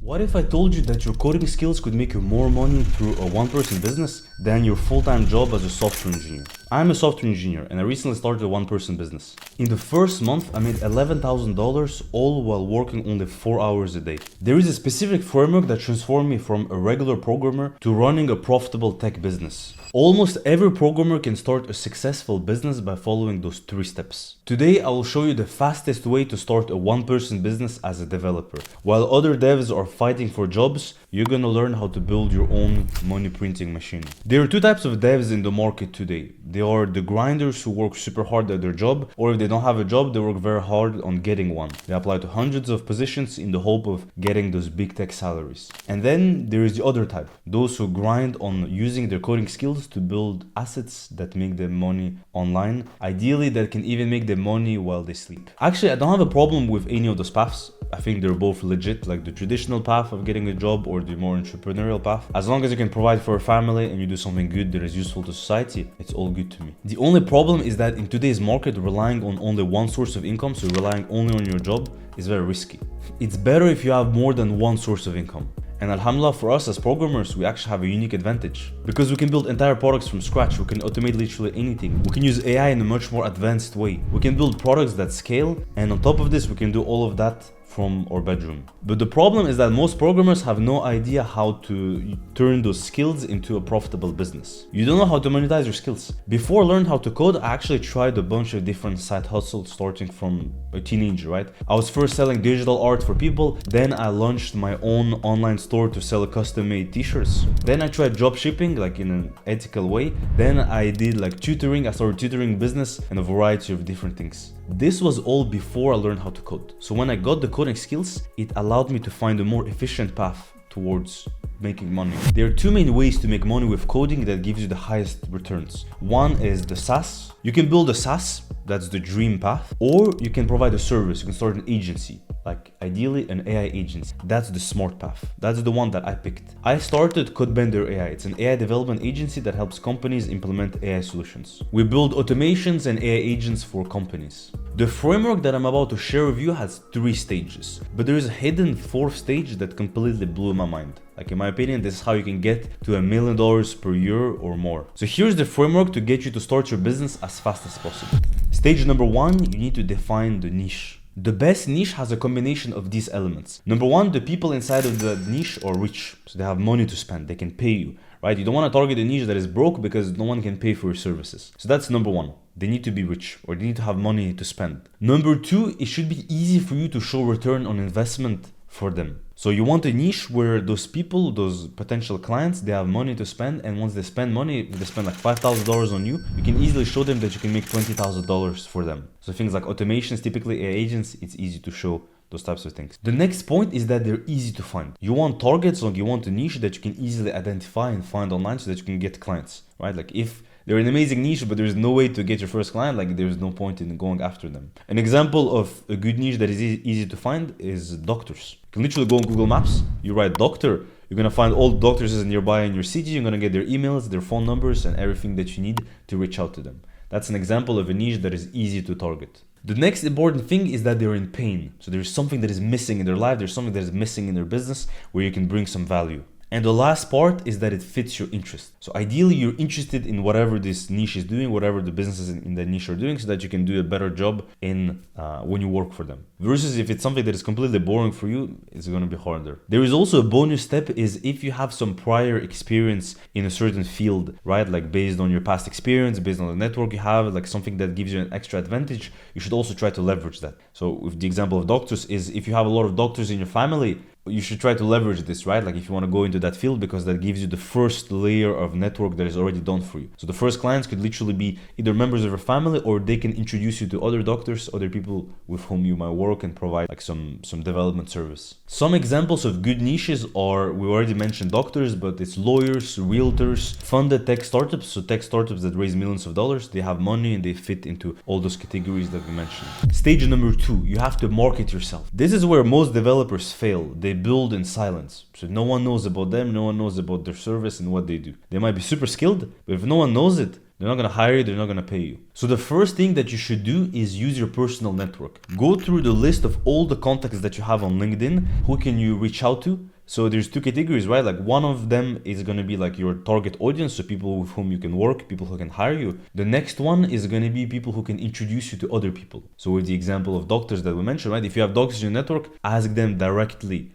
What if I told you that your coding skills could make you more money through a one-person business than your full-time job as a software engineer? I'm a software engineer and I recently started a one-person business. In the first month, I made $11,000 all while working only 4 hours a day. There is a specific framework that transformed me from a regular programmer to running a profitable tech business. Almost every programmer can start a successful business by following those 3 steps. Today, I will show you the fastest way to start a one-person business as a developer. While other devs are fighting for jobs, you're gonna learn how to build your own money printing machine. There are 2 types of devs in the market today. They are the grinders who work super hard at their job, or if they don't have a job, they work very hard on getting one. They apply to hundreds of positions in the hope of getting those big tech salaries. And then there is the other type, those who grind on using their coding skills to build assets that make them money online, ideally that can even make them money while they sleep. Actually, I don't have a problem with any of those paths. I think they're both legit, like the traditional path of getting a job or the more entrepreneurial path. As long as you can provide for a family and you do something good that is useful to society, it's all good to me. The only problem is that in today's market, relying on only one source of income, so relying only on your job, is very risky. It's better if you have more than one source of income. And alhamdulillah, for us as programmers, we actually have a unique advantage because we can build entire products from scratch. We can automate literally anything. We can use AI in a much more advanced way. We can build products that scale, and on top of this, we can do all of that from our bedroom. But the problem is that most programmers have no idea how to turn those skills into a profitable business. You don't know how to monetize your skills. Before I learned how to code, I actually tried a bunch of different side hustles starting from a teenager, right? I was first selling digital art for people, then I launched my own online store to sell custom-made t-shirts. Then I tried drop shipping, like in an ethical way. Then I did like tutoring, I started tutoring business and a variety of different things. This was all before I learned how to code. So when I got the coding skills, it allowed me to find a more efficient path towards making money. There are 2 main ways to make money with coding that gives you the highest returns. One is the SaaS. You can build a SaaS, that's the dream path, or you can provide a service. You can start an agency, like ideally an AI agency. That's the smart path. That's the one that I picked. I started Codebender AI. It's an AI development agency that helps companies implement AI solutions. We build automations and AI agents for companies. The framework that I'm about to share with you has 3 stages, but there is a hidden 4th stage that completely blew my mind. Like in my opinion, this is how you can get to $1 million per year or more. So here's the framework to get you to start your business as fast as possible. Stage number 1, you need to define the niche. The best niche has a combination of these elements. Number 1, the people inside of the niche are rich, so they have money to spend, they can pay you, right? You don't want to target a niche that is broke because no one can pay for your services. So that's number 1. They need to be rich or they need to have money to spend. Number 2, it should be easy for you to show return on investment for them. So you want a niche where those people, those potential clients, they have money to spend, and once they spend money, if they spend like $5,000 on you, you can easily show them that you can make $20,000 for them. So things like automations, typically AI agents, it's easy to show those types of things. The next point is that they're easy to find. You want targets, like you want a niche that you can easily identify and find online so that you can get clients, right? Like if they're an amazing niche, but there's no way to get your first client, like there's no point in going after them. An example of a good niche that is easy to find is doctors. You can literally go on Google Maps, you write doctor, you're gonna find all the doctors nearby in your city, you're gonna get their emails, their phone numbers, and everything that you need to reach out to them. That's an example of a niche that is easy to target. The next important thing is that they're in pain. So there's something that is missing in their life, there's something that is missing in their business where you can bring some value. And the last part is that it fits your interest. So ideally, you're interested in whatever this niche is doing, whatever the businesses in that niche are doing, so that you can do a better job in when you work for them. Versus if it's something that is completely boring for you, it's going to be harder. There is also a bonus step is if you have some prior experience in a certain field, right? Like based on your past experience, based on the network you have, like something that gives you an extra advantage, you should also try to leverage that. So with the example of doctors is if you have a lot of doctors in your family, you should try to leverage this, right? Like if you want to go into that field, because that gives you the first layer of network that is already done for you. So the first clients could literally be either members of your family, or they can introduce you to other doctors, other people with whom you might work and provide like some development service. Some examples of good niches are, we already mentioned doctors, but it's lawyers, realtors, funded tech startups. So tech startups that raise millions of dollars, they have money and they fit into all those categories that we mentioned. Stage number 2, you have to market yourself. This is where most developers fail. They build in silence. So no one knows about them, no one knows about their service and what they do. They might be super skilled, but if no one knows it, they're not going to hire you, they're not going to pay you. So the first thing that you should do is use your personal network. Go through the list of all the contacts that you have on LinkedIn. Who can you reach out to? So there's 2 categories, right? Like one of them is going to be like your target audience, so people with whom you can work, people who can hire you. The next one is going to be people who can introduce you to other people. So with the example of doctors that we mentioned, right? If you have doctors in your network, ask them directly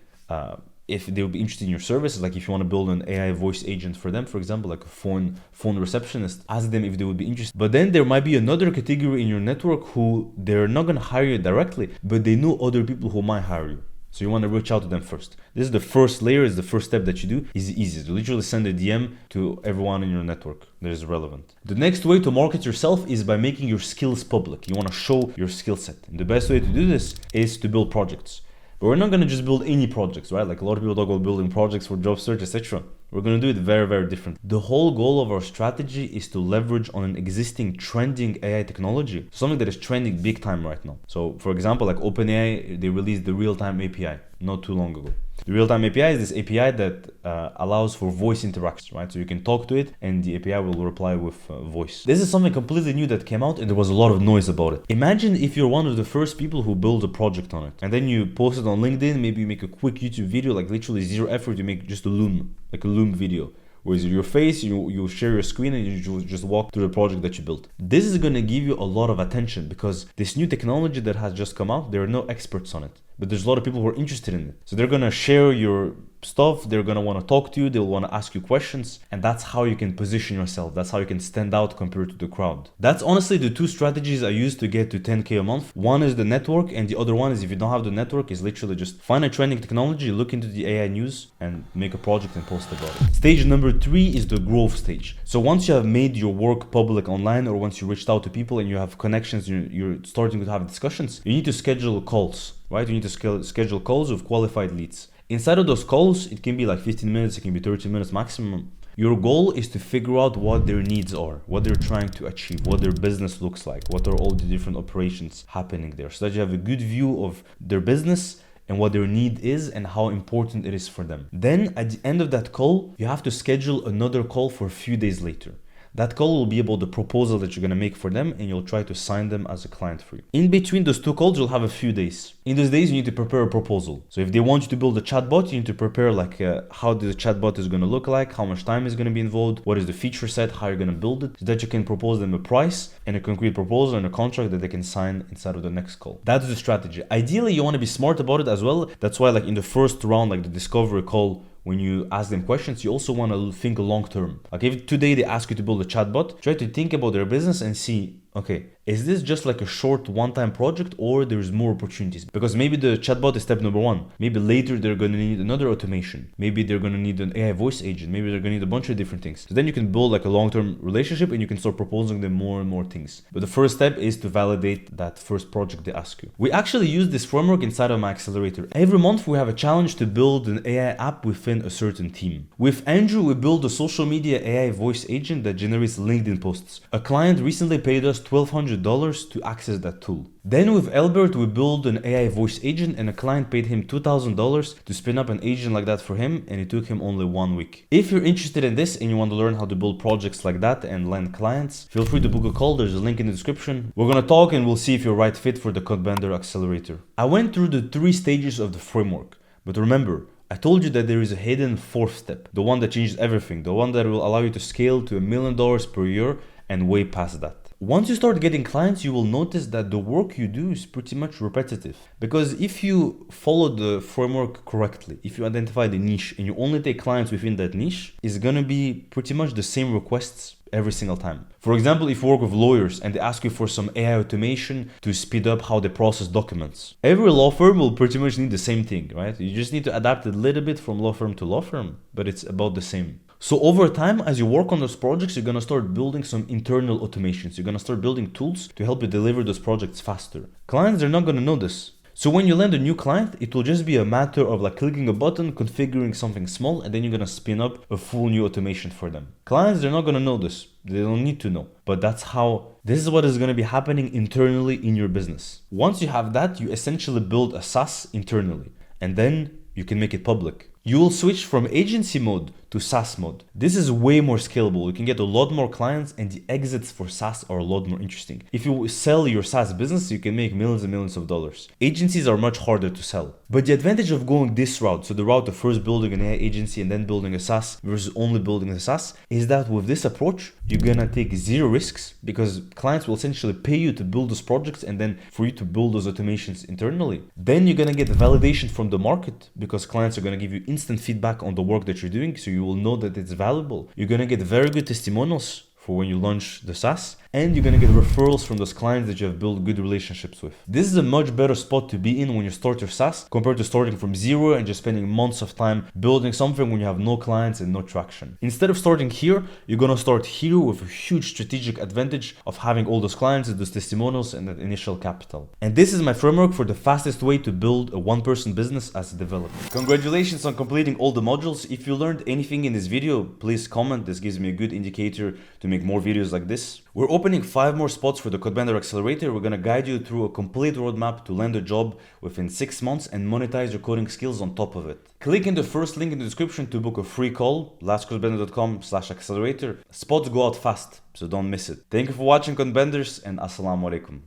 if they would be interested in your services. Like if you want to build an AI voice agent for them, for example, like a phone receptionist, ask them if they would be interested. But then there might be another category in your network who they're not going to hire you directly, but they know other people who might hire you. So you want to reach out to them first. This is the first layer, is the first step that you do. Is easy to literally send a DM to everyone in your network that is relevant. The next way to market yourself is by making your skills public. You want to show your skill set. And the best way to do this is to build projects. But we're not going to just build any projects, right? Like a lot of people talk about building projects for job search, etc. We're going to do it very, very different. The whole goal of our strategy is to leverage on an existing trending AI technology, something that is trending big time right now. So for example, like OpenAI, they released the real-time API not too long ago. The real-time API is this API that allows for voice interactions, right? So you can talk to it and the API will reply with voice. This is something completely new that came out and there was a lot of noise about it. Imagine if you're one of the first people who build a project on it and then you post it on LinkedIn, maybe you make a quick YouTube video, like literally zero effort, you make just a Loom video. With your face, you share your screen and you just walk through the project that you built. This is going to give you a lot of attention because this new technology that has just come out, there are no experts on it, but there's a lot of people who are interested in it. So they're going to share your stuff, they're going to want to talk to you, they'll want to ask you questions, and that's how you can position yourself. That's how you can stand out compared to the crowd. That's honestly the 2 strategies I use to get to 10K a month. One is the network, and the other one is if you don't have the network, is literally just find a trending technology, look into the AI news, and make a project and post about it. Stage number 3 is the growth stage. So once you have made your work public online, or once you reached out to people and you have connections, you're starting to have discussions, you need to schedule calls, right? You need to schedule calls with qualified leads. Inside of those calls, it can be like 15 minutes, it can be 30 minutes maximum. Your goal is to figure out what their needs are, what they're trying to achieve, what their business looks like, what are all the different operations happening there, so that you have a good view of their business and what their need is and how important it is for them. Then at the end of that call, you have to schedule another call for a few days later. That call will be about the proposal that you're going to make for them and you'll try to sign them as a client for you. In between those 2 calls, you'll have a few days. In those days, you need to prepare a proposal. So if they want you to build a chatbot, you need to prepare like how the chatbot is going to look like, how much time is going to be involved, what is the feature set, how you're going to build it, so that you can propose them a price and a concrete proposal and a contract that they can sign inside of the next call. That's the strategy. Ideally, you want to be smart about it as well. That's why like in the first round, like the discovery call, when you ask them questions, you also want to think long term. Like if today they ask you to build a chatbot, try to think about their business and see, okay, is this just like a short one-time project or there's more opportunities? Because maybe the chatbot is step number 1. Maybe later they're going to need another automation. Maybe they're going to need an AI voice agent. Maybe they're going to need a bunch of different things. So then you can build like a long-term relationship and you can start proposing them more and more things. But the first step is to validate that first project they ask you. We actually use this framework inside of my accelerator. Every month we have a challenge to build an AI app within a certain team. With Andrew, we built a social media AI voice agent that generates LinkedIn posts. A client recently paid us $1,200 to access that tool. Then with Albert, we built an AI voice agent and a client paid him $2,000 to spin up an agent like that for him, and it took him only 1 week. If you're interested in this and you want to learn how to build projects like that and land clients, feel free to book a call. There's a link in the description. We're gonna talk and we'll see if you're right fit for the Codebender Accelerator. I went through the 3 stages of the framework, but remember, I told you that there is a hidden fourth step, the one that changes everything, the one that will allow you to scale to $1 million per year and way past that. Once you start getting clients, you will notice that the work you do is pretty much repetitive. Because if you follow the framework correctly, if you identify the niche and you only take clients within that niche, it's gonna be pretty much the same requests every single time. For example, if you work with lawyers and they ask you for some AI automation to speed up how they process documents, every law firm will pretty much need the same thing, right? You just need to adapt it a little bit from law firm to law firm, but it's about the same. So over time, as you work on those projects, you're gonna start building some internal automations. You're gonna start building tools to help you deliver those projects faster. Clients, they're not gonna know this. So when you land a new client, it will just be a matter of like clicking a button, configuring something small, and then you're gonna spin up a full new automation for them. Clients, they're not gonna know this. They don't need to know. But this is what is gonna be happening internally in your business. Once you have that, you essentially build a SaaS internally, and then you can make it public. You will switch from agency mode to SaaS mode. This is way more scalable. You can get a lot more clients and the exits for SaaS are a lot more interesting. If you sell your SaaS business, you can make millions and millions of dollars. Agencies are much harder to sell. But the advantage of going this route, so the route of first building an AI agency and then building a SaaS versus only building a SaaS, is that with this approach, you're gonna take zero risks because clients will essentially pay you to build those projects and then for you to build those automations internally. Then you're gonna get validation from the market because clients are gonna give you instant feedback on the work that you're doing, so you will know that it's valuable. You're gonna get very good testimonials for when you launch the SaaS, and you're gonna get referrals from those clients that you have built good relationships with. This is a much better spot to be in when you start your SaaS compared to starting from zero and just spending months of time building something when you have no clients and no traction. Instead of starting here, you're gonna start here with a huge strategic advantage of having all those clients and those testimonials and that initial capital. And this is my framework for the fastest way to build a one-person business as a developer. Congratulations on completing all the modules. If you learned anything in this video, please comment. This gives me a good indicator to make more videos like this. We're opening 5 more spots for the Codebender Accelerator. We're gonna guide you through a complete roadmap to land a job within 6 months and monetize your coding skills on top of it. Click in the first link in the description to book a free call, lastcodebender.com/accelerator. Spots go out fast, so don't miss it. Thank you for watching Codebenders and assalamu alaikum.